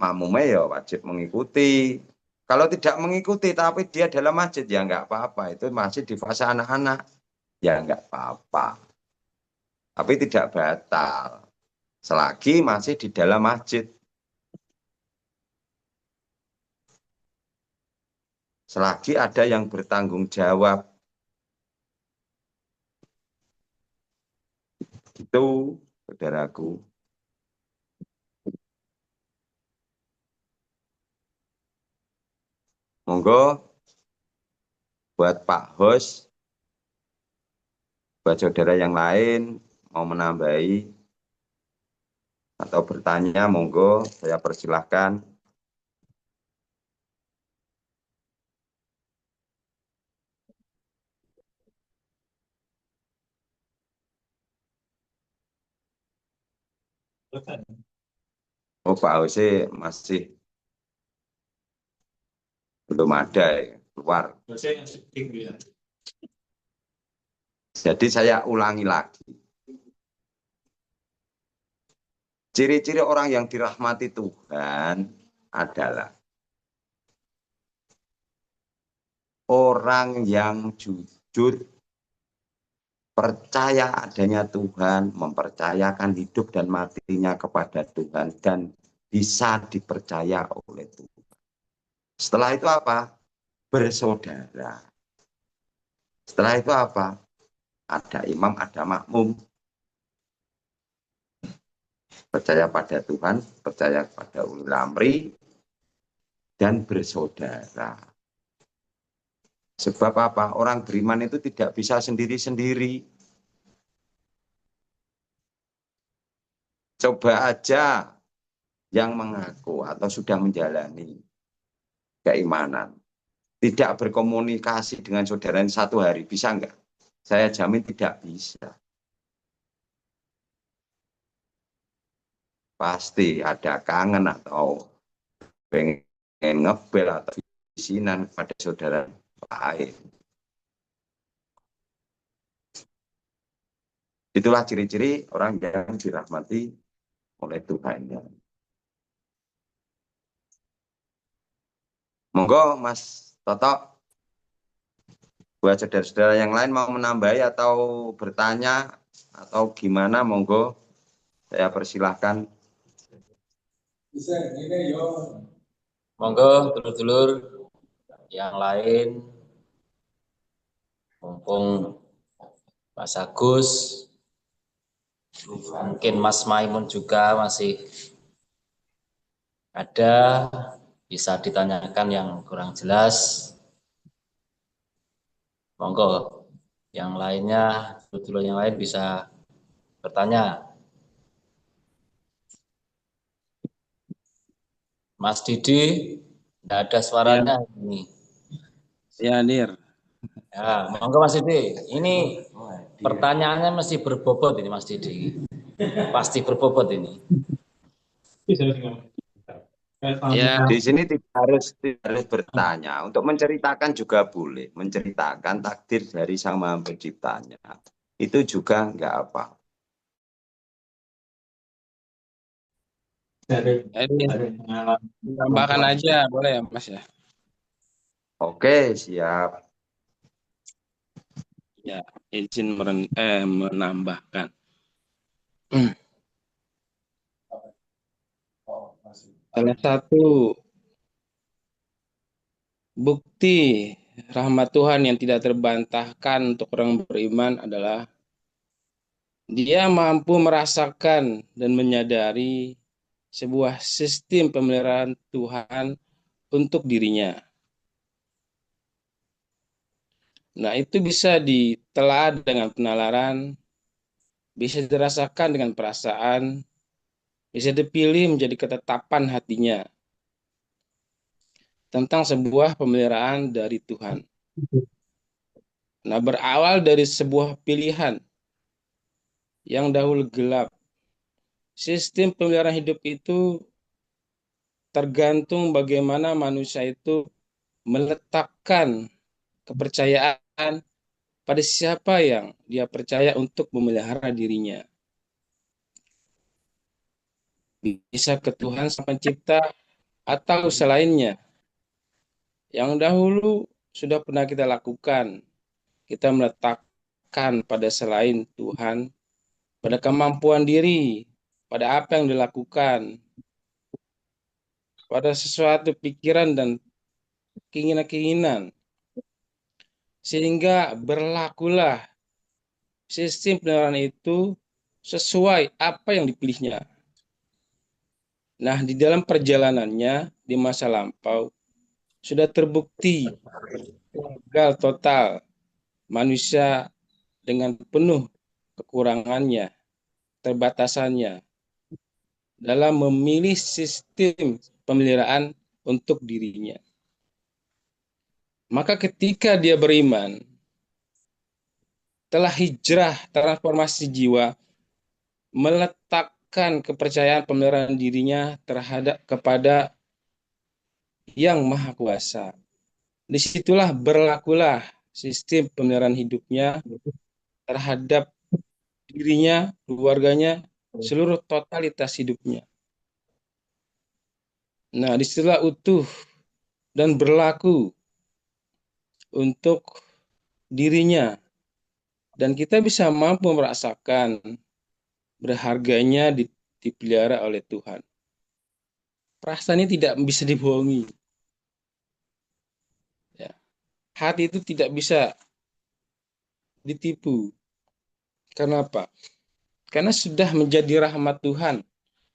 S2: makmumnya ya wajib mengikuti. Kalau tidak mengikuti tapi dia dalam masjid ya enggak apa-apa. Itu masih di fase anak-anak ya enggak apa-apa. Tapi tidak batal. Selagi masih di dalam masjid. Selagi ada yang bertanggung jawab. Itu, saudaraku. Monggo buat Pak Hos, buat saudara yang lain mau menambahi atau bertanya, monggo saya persilahkan. Oh, Pak Hos masih belum ada ya, keluar. Jadi saya ulangi lagi. Ciri-ciri orang yang dirahmati Tuhan adalah orang yang jujur, percaya adanya Tuhan, mempercayakan hidup dan matinya kepada Tuhan, dan bisa dipercaya oleh Tuhan. Setelah itu apa? Bersaudara. Setelah itu apa? Ada imam, ada makmum. Percaya pada Tuhan, percaya pada ulil amri, dan bersaudara. Sebab apa? Orang beriman itu tidak bisa sendiri-sendiri. Coba aja yang mengaku atau sudah menjalani keimanan. Tidak berkomunikasi dengan saudara satu hari, bisa enggak? Saya jamin tidak bisa. Pasti ada kangen atau pengen ngebel atau isinan pada saudara lain. Itulah ciri-ciri orang yang dirahmati oleh Tuhannya. Monggo Mas Toto, buat saudara-saudara yang lain mau menambahi atau bertanya atau gimana, monggo saya persilahkan.
S4: Monggo dulur-dulur yang lain, mumpung Mas Agus, mungkin Mas Maimun juga masih ada, bisa ditanyakan yang kurang jelas. Monggo, yang lainnya, dulur-dulur yang lain bisa bertanya. Mas Didi, tidak ada suaranya ini.
S5: Ya, Nir.
S4: Ya, monggo Mas Didi. Ini pertanyaannya masih berbobot ini Mas Didi. Pasti berbobot ini.
S5: Ya,
S2: Di sini tidak harus bertanya. Untuk menceritakan juga boleh. Menceritakan takdir dari Sang Maha Penciptanya. Itu juga enggak apa.
S5: ini tambahkan aja, boleh ya, Mas ya?
S2: Oke, siap.
S5: Ya, izin menambahkan. Salah satu bukti rahmat Tuhan yang tidak terbantahkan untuk orang beriman adalah dia mampu merasakan dan menyadari sebuah sistem pemeliharaan Tuhan untuk dirinya. Nah, itu bisa ditelah dengan penalaran, bisa dirasakan dengan perasaan, bisa dipilih menjadi ketetapan hatinya tentang sebuah pemeliharaan dari Tuhan. Nah, berawal dari sebuah pilihan yang dahulu gelap, sistem pemeliharaan hidup itu tergantung bagaimana manusia itu meletakkan kepercayaan pada siapa yang dia percaya untuk memelihara dirinya. Bisa ke Tuhan Sang Pencipta atau selainnya. Yang dahulu sudah pernah kita lakukan. Kita meletakkan pada selain Tuhan, pada kemampuan diri, pada apa yang dilakukan, pada sesuatu pikiran dan keinginan-keinginan. Sehingga berlakulah sistem penilaian itu sesuai apa yang dipilihnya. Nah, di dalam perjalanannya di masa lampau sudah terbukti gagal total manusia dengan penuh kekurangannya, terbatasannya dalam memilih sistem pemeliharaan untuk dirinya. Maka ketika dia beriman, telah hijrah transformasi jiwa, meletakkan kepercayaan pemeliharaan dirinya terhadap kepada Yang Maha Kuasa. Disitulah berlakulah sistem pemeliharaan hidupnya terhadap dirinya, keluarganya, seluruh totalitas hidupnya. Nah, disitulah utuh dan berlaku untuk dirinya. Dan kita bisa mampu merasakan berharganya dipelihara oleh Tuhan. Perasaan ini tidak bisa dibohongi. Ya. Hati itu tidak bisa ditipu. Kenapa? Karena sudah menjadi rahmat Tuhan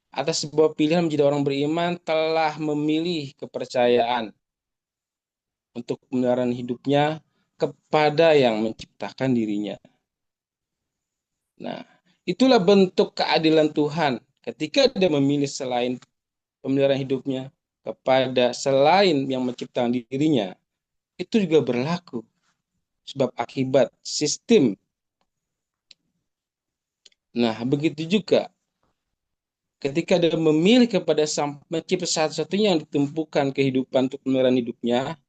S5: atas sebuah pilihan menjadi orang beriman telah memilih kepercayaan untuk pemeliharaan hidupnya kepada yang menciptakan dirinya. Nah, itulah bentuk keadilan Tuhan ketika dia memilih selain pemeliharaan hidupnya kepada selain yang menciptakan dirinya. Itu juga berlaku sebab akibat sistem. Nah, begitu juga ketika dia memilih kepada Sang Pencipta satu-satunya yang ditumpukan kehidupan untuk pemeliharaan hidupnya,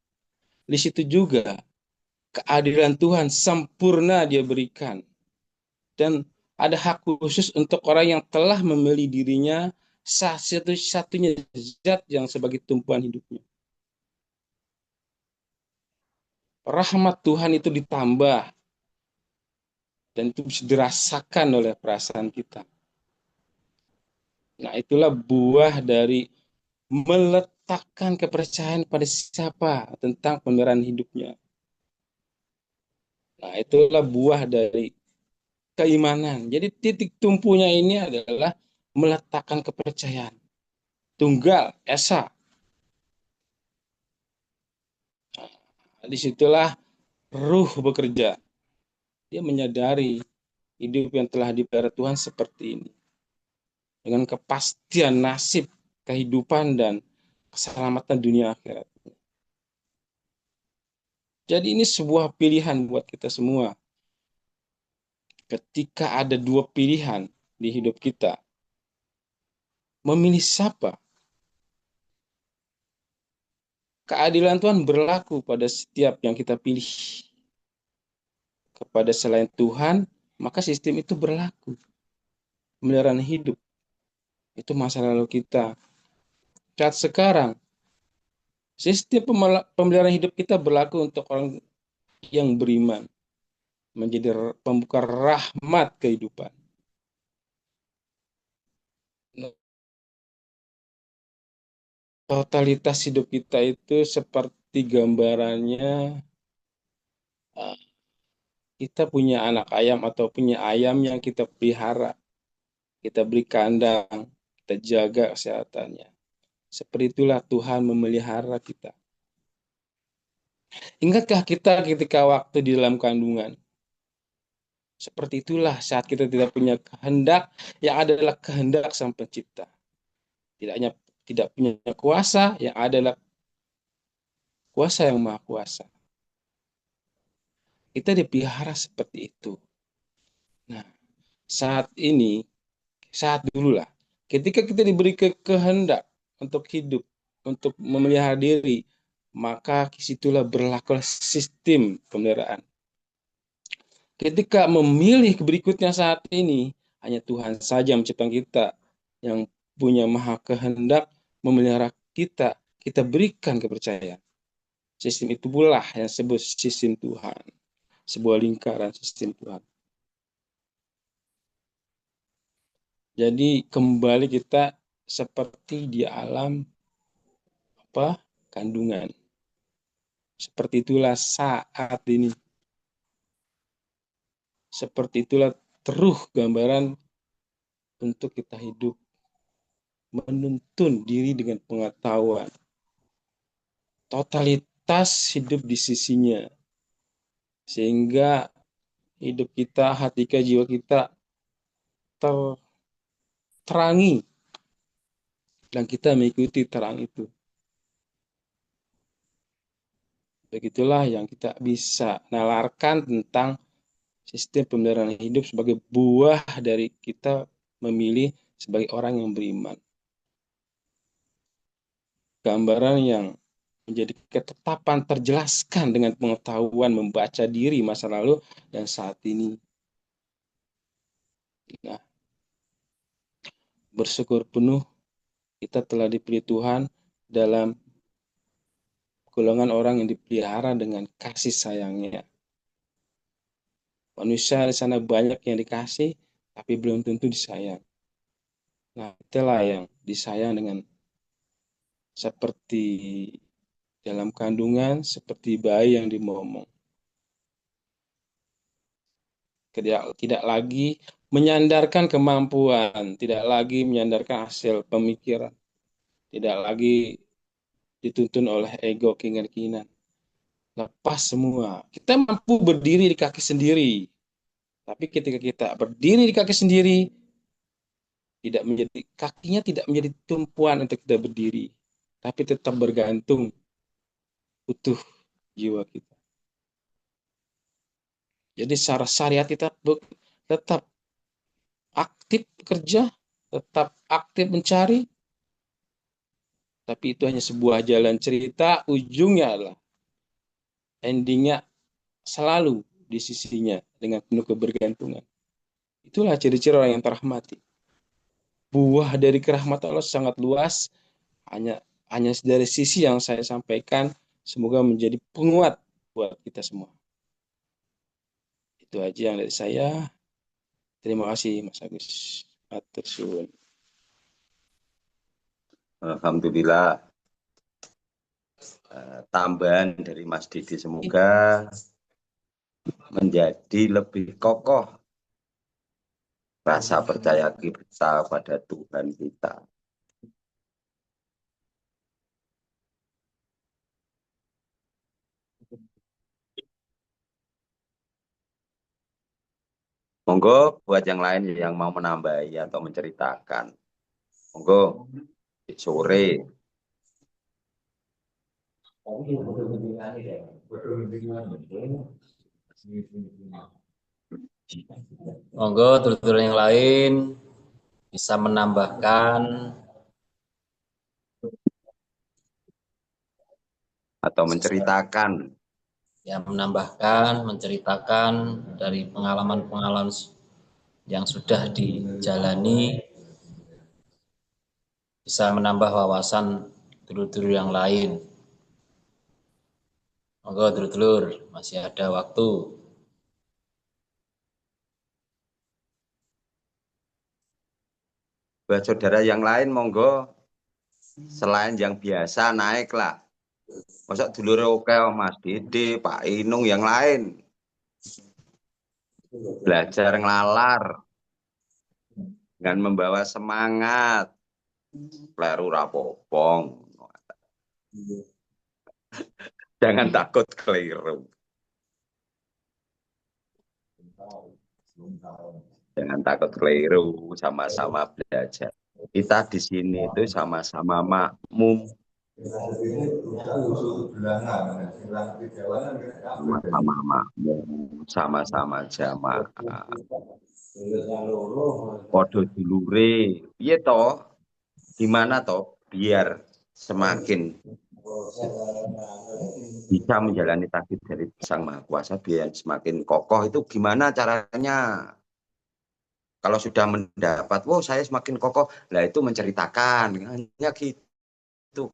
S5: di situ juga keadilan Tuhan sempurna dia berikan. Dan ada hak khusus untuk orang yang telah memilih dirinya satu-satunya zat yang sebagai tumpuan hidupnya. Rahmat Tuhan itu ditambah dan itu bisa dirasakan oleh perasaan kita. Nah, itulah buah dari meletakkan kepercayaan pada siapa tentang pemeliharaan hidupnya. Nah, itulah buah dari keimanan. Jadi titik tumpunya ini adalah meletakkan kepercayaan. Tunggal, Esa. Nah, disitulah ruh bekerja. Dia menyadari hidup yang telah dipelihara Tuhan seperti ini. Dengan kepastian nasib, kehidupan, dan keselamatan dunia akhirat. Jadi ini sebuah pilihan buat kita semua. Ketika ada dua pilihan di hidup kita, memilih siapa? Keadilan Tuhan berlaku pada setiap yang kita pilih. Kepada selain Tuhan, maka sistem itu berlaku. Pemeliharaan hidup. Itu masa lalu kita. Saat sekarang, sistem pemeliharaan hidup kita berlaku untuk orang yang beriman. Menjadi pembuka rahmat kehidupan. Totalitas hidup kita itu seperti gambarannya kita punya anak ayam atau punya ayam yang kita pelihara. Kita beri kandang, kita jaga kesehatannya. Seperti itulah Tuhan memelihara kita. Ingatkah kita ketika waktu di dalam kandungan? Seperti itulah saat kita tidak punya kehendak, yang adalah kehendak Sang Pencipta. Tidak punya kuasa, yang adalah kuasa yang Maha Kuasa. Kita dipelihara seperti itu. Nah, saat dululah, ketika kita diberi kehendak untuk hidup, untuk memelihara diri, maka disitulah berlaku sistem pemeliharaan. Ketika memilih berikutnya saat ini, hanya Tuhan saja menciptakan kita, yang punya maha kehendak memelihara kita, kita berikan kepercayaan. Sistem itu pula yang disebut sistem Tuhan, sebuah lingkaran sistem Tuhan. Jadi kembali kita seperti di alam kandungan. Seperti itulah saat ini. Seperti itulah terus gambaran untuk kita hidup, menuntun diri dengan pengetahuan. Totalitas hidup di sisinya. Sehingga hidup kita, hati kita, jiwa kita terangi. Dan kita mengikuti terang itu. Begitulah yang kita bisa nalarkan tentang sistem pemeliharaan hidup sebagai buah dari kita memilih sebagai orang yang beriman. Gambaran yang menjadi ketetapan terjelaskan dengan pengetahuan membaca diri masa lalu dan saat ini. Nah, bersyukur penuh kita telah dipilih Tuhan dalam golongan orang yang dipelihara dengan kasih sayangnya. Manusia di sana banyak yang dikasih, tapi belum tentu disayang. Nah, itulah yang disayang dengan seperti dalam kandungan, seperti bayi yang dimomong. Tidak lagi menyandarkan kemampuan, tidak lagi menyandarkan hasil pemikiran, tidak lagi dituntun oleh ego keinginan. Lepas semua. Kita mampu berdiri di kaki sendiri. Tapi ketika kita berdiri di kaki sendiri, kakinya tidak menjadi tumpuan untuk kita berdiri, tapi tetap bergantung utuh jiwa kita. Jadi secara syariat kita tetap aktif bekerja, tetap aktif mencari, tapi itu hanya sebuah jalan cerita, ujungnya adalah endingnya selalu di sisinya dengan penuh kebergantungan. Itulah ciri-ciri orang yang terrahmati. Buah dari kerahmatan Allah sangat luas, hanya dari sisi yang saya sampaikan, semoga menjadi penguat buat kita semua. Itu aja yang dari saya. Terima kasih Mas Agus. Matur suwun.
S2: Alhamdulillah. Tambahan dari Mas Didi semoga menjadi lebih kokoh rasa percaya kita pada Tuhan kita. Monggo buat yang lain yang mau menambahi atau menceritakan. Monggo sore.
S4: Monggo dulur-dulur yang lain bisa menambahkan
S2: Atau menceritakan.
S4: Ya, menceritakan dari pengalaman-pengalaman yang sudah dijalani, bisa menambah wawasan dulur-dulur yang lain. Monggo dulur-dulur, masih ada waktu.
S2: Buat saudara yang lain, monggo selain yang biasa naiklah. Masa dulur oke Mas Didi, Pak Inung, yang lain belajar ngelalar dengan membawa semangat. Kleru rapopong. Jangan takut keliru. Jangan takut keliru, sama-sama belajar. Kita di sini itu sama-sama makmum. Sama-sama makmum, sama-sama jamaah. Podo dulure, piye toh? Gimana toh biar semakin bisa menjalani takdir dari Sang Maha Kuasa biar semakin kokoh. Itu gimana caranya? Kalau sudah mendapat, wow saya semakin kokoh, lah itu menceritakan, hanya gitu.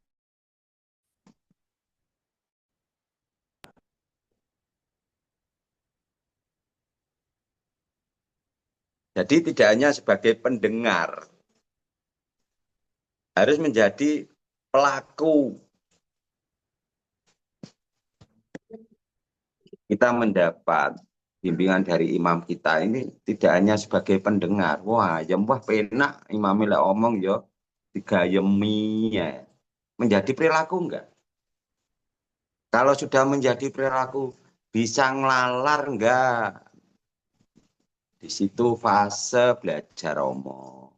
S2: Jadi tidak hanya sebagai pendengar, harus menjadi pelaku. Kita mendapat bimbingan dari imam kita ini tidak hanya sebagai pendengar. Wah, ya wah penak imamnya omong yo digayemi ya. Menjadi perilaku enggak? Kalau sudah menjadi perilaku bisa ngelalar enggak? Di situ fase belajar omong,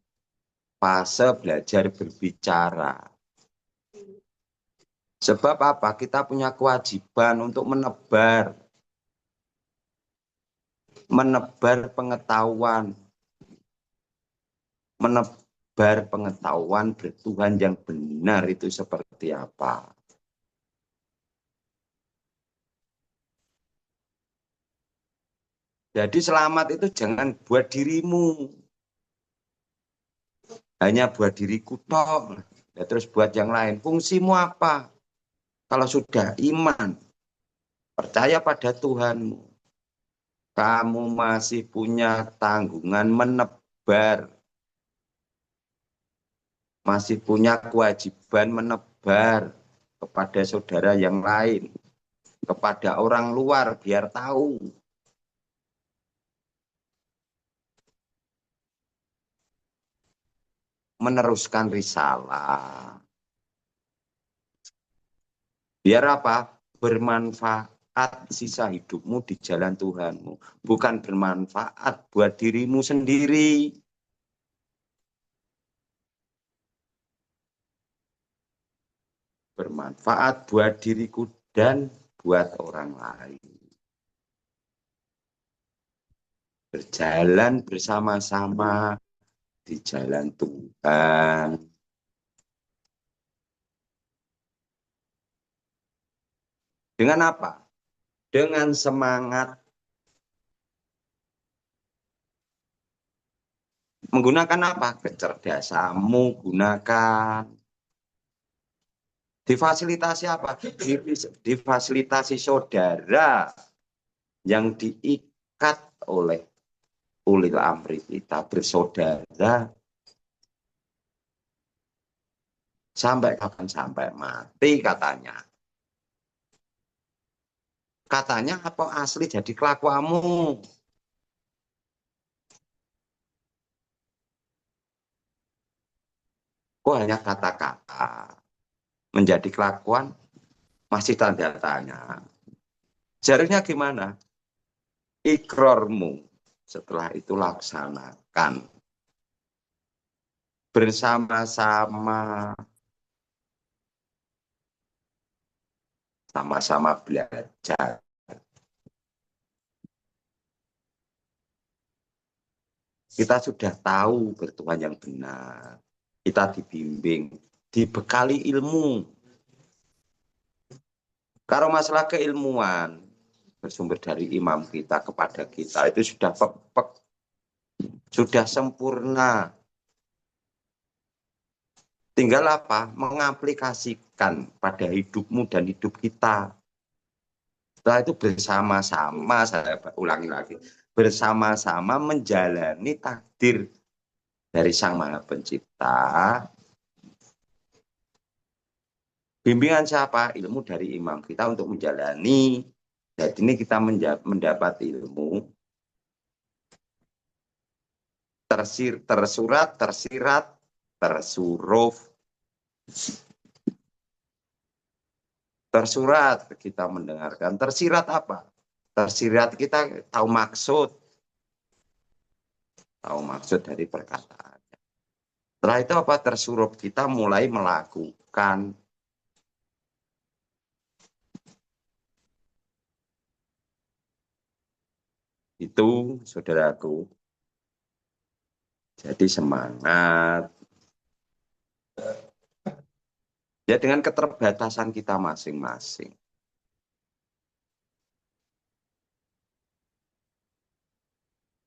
S2: fase belajar berbicara. Sebab apa? Kita punya kewajiban untuk menebar pengetahuan, menebar pengetahuan bertuhan yang benar itu seperti apa. Jadi selamat itu jangan buat dirimu, hanya buat diriku toh, ya, terus buat yang lain. Fungsimu apa? Kalau sudah iman, percaya pada Tuhanmu, kamu masih punya tanggungan menebar, masih punya kewajiban menebar kepada saudara yang lain, kepada orang luar biar tahu. Meneruskan risalah. Biar apa? Bermanfaat sisa hidupmu di jalan Tuhanmu. Bukan bermanfaat buat dirimu sendiri. Bermanfaat buat diriku dan buat orang lain. Berjalan bersama-sama di jalan Tuhan. Dengan apa? Dengan semangat. Menggunakan apa? Kecerdasanmu gunakan. Difasilitasi apa? Difasilitasi saudara yang diikat oleh ulil amri kita bersaudara sampai kapan? Sampai mati katanya. Katanya apa asli jadi kelakuanmu? Kok hanya kata-kata? Menjadi kelakuan masih tanda tanya. Jarinya gimana? Ikrormu. Setelah itu laksanakan. Bersama-sama. Sama-sama belajar. Kita sudah tahu bertuhan yang benar. Kita dibimbing, dibekali ilmu. Kalau masalah keilmuan, bersumber dari imam kita kepada kita, itu sudah pepek, sudah sempurna. Tinggal apa? Mengaplikasikan pada hidupmu dan hidup kita. Setelah itu bersama-sama, saya ulangi lagi, bersama-sama menjalani takdir dari Sang Maha Pencipta. Bimbingan siapa? Ilmu dari imam kita untuk menjalani. Jadi ini kita mendapat ilmu tersurat, tersirat, tersuruf. Tersurat kita mendengarkan. Tersirat apa? Tersirat kita tahu maksud. Tahu maksud dari perkataan. Setelah itu apa? Tersuruh kita mulai melakukan. Itu saudaraku. Jadi semangat. Ya dengan keterbatasan kita masing-masing.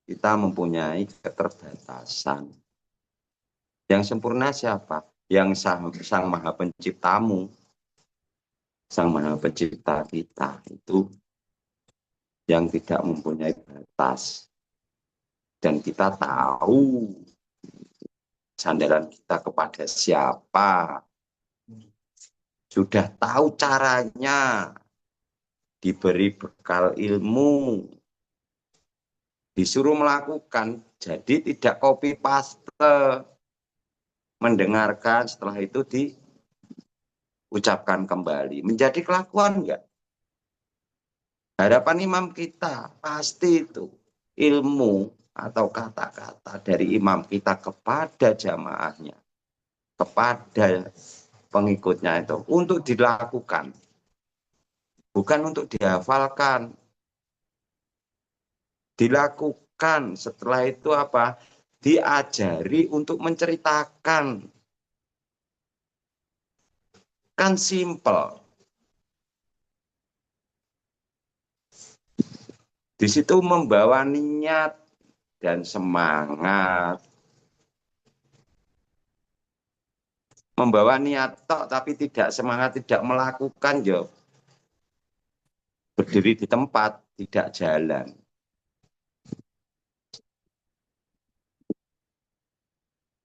S2: Kita mempunyai keterbatasan. Yang sempurna siapa? Yang sang Maha Penciptamu. Sang Maha Pencipta kita itu yang tidak mempunyai batas. Dan kita tahu sandaran kita kepada siapa. Sudah tahu caranya. Diberi bekal ilmu. Disuruh melakukan. Jadi tidak copy paste. Mendengarkan setelah itu diucapkan kembali. Menjadi kelakuan enggak? Harapan imam kita pasti itu ilmu atau kata-kata dari imam kita kepada jamaahnya, kepada pengikutnya itu untuk dilakukan, bukan untuk dihafalkan. Dilakukan, setelah itu apa? Diajari untuk menceritakan. Kan simple. Di situ membawa niat dan semangat. Membawa niat tok tapi tidak semangat, tidak melakukan, ya berdiri di tempat, tidak jalan.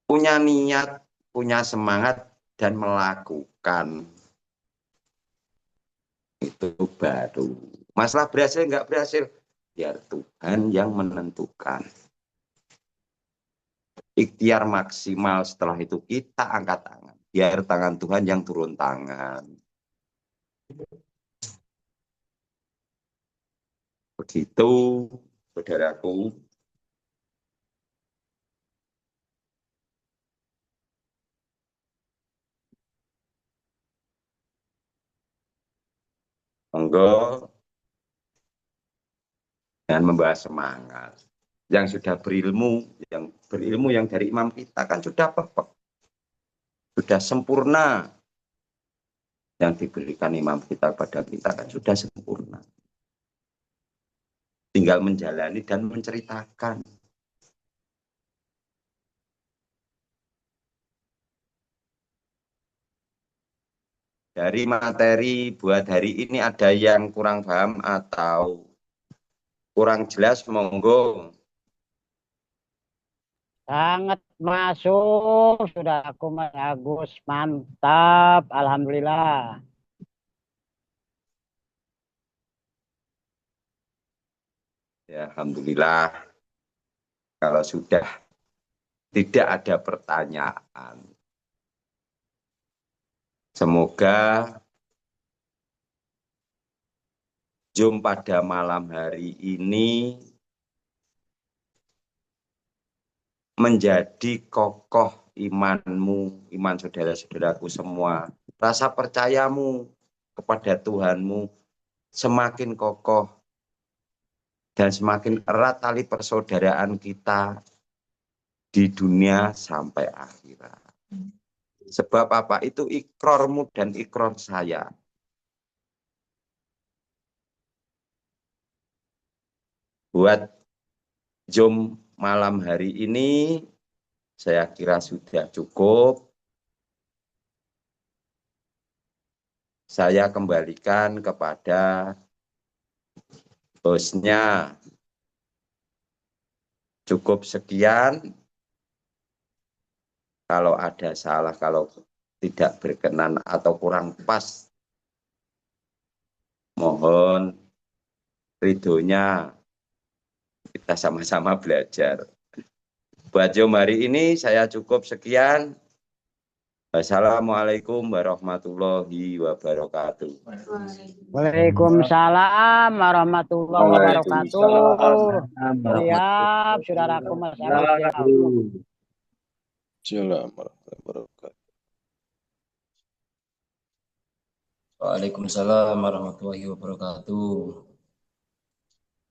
S2: Punya niat, punya semangat, dan melakukan. Itu baru. Masalah berhasil nggak berhasil, biar Tuhan yang menentukan. Ikhtiar maksimal, setelah itu kita angkat tangan. Biar tangan Tuhan yang turun tangan. Begitu, saudaraku. Monggo dengan membahas semangat. Yang sudah berilmu yang dari imam kita kan sudah perfect. Sudah sempurna. Yang diberikan imam kita pada kita kan sudah sempurna. Tinggal menjalani dan menceritakan. Dari materi buat hari ini ada yang kurang paham atau kurang jelas, monggo.
S1: Sangat masuk, sudah aku Mas Agus, mantap, alhamdulillah.
S2: Ya, alhamdulillah. Kalau sudah tidak ada pertanyaan, semoga Zoom pada malam hari ini menjadi kokoh imanmu, iman saudara-saudaraku semua. Rasa percayamu kepada Tuhanmu semakin kokoh dan semakin erat tali persaudaraan kita di dunia sampai akhirat. Sebab apa? Itu ikrarmu dan ikrar saya. Buat Zoom malam hari ini, saya kira sudah cukup. Saya kembalikan kepada hostnya. Cukup sekian. Kalau ada salah, kalau tidak berkenan atau kurang pas, mohon ridhonya, kita sama-sama belajar. Buat Zoom hari ini saya cukup sekian. Wassalamualaikum warahmatullahi wabarakatuh.
S1: Waalaikumsalam warahmatullahi wabarakatuh. Siap, saudaraku Mas Agus, siap.
S5: Assalamualaikum warahmatullahi wabarakatuh.
S4: Waalaikumsalam warahmatullahi wabarakatuh.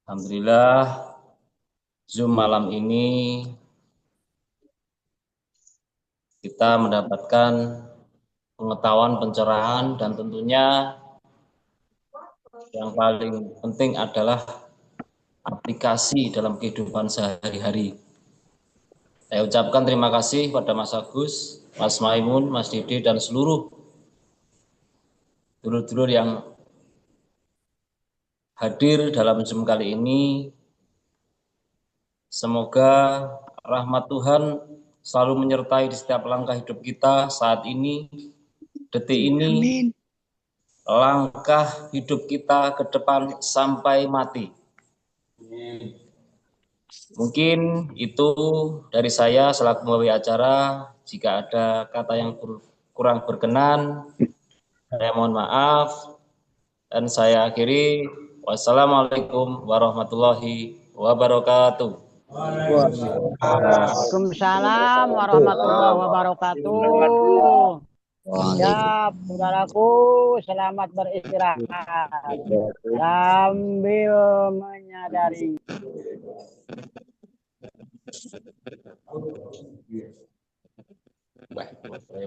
S4: Alhamdulillah, Zoom malam ini kita mendapatkan pengetahuan, pencerahan, dan tentunya yang paling penting adalah aplikasi dalam kehidupan sehari-hari. Saya ucapkan terima kasih pada Mas Agus, Mas Maimun, Mas Dede, dan seluruh dulur-dulur yang hadir dalam Zoom kali ini. Semoga rahmat Tuhan selalu menyertai di setiap langkah hidup kita saat ini, detik ini, langkah hidup kita ke depan sampai mati. Mungkin itu dari saya selaku pembawa acara. Jika ada kata yang kurang berkenan, saya mohon maaf. Dan saya akhiri. Wassalamualaikum warahmatullahi wabarakatuh.
S1: Waalaikumsalam warahmatullahi wabarakatuh. Siap, saudaraku, selamat beristirahat sambil menyadari.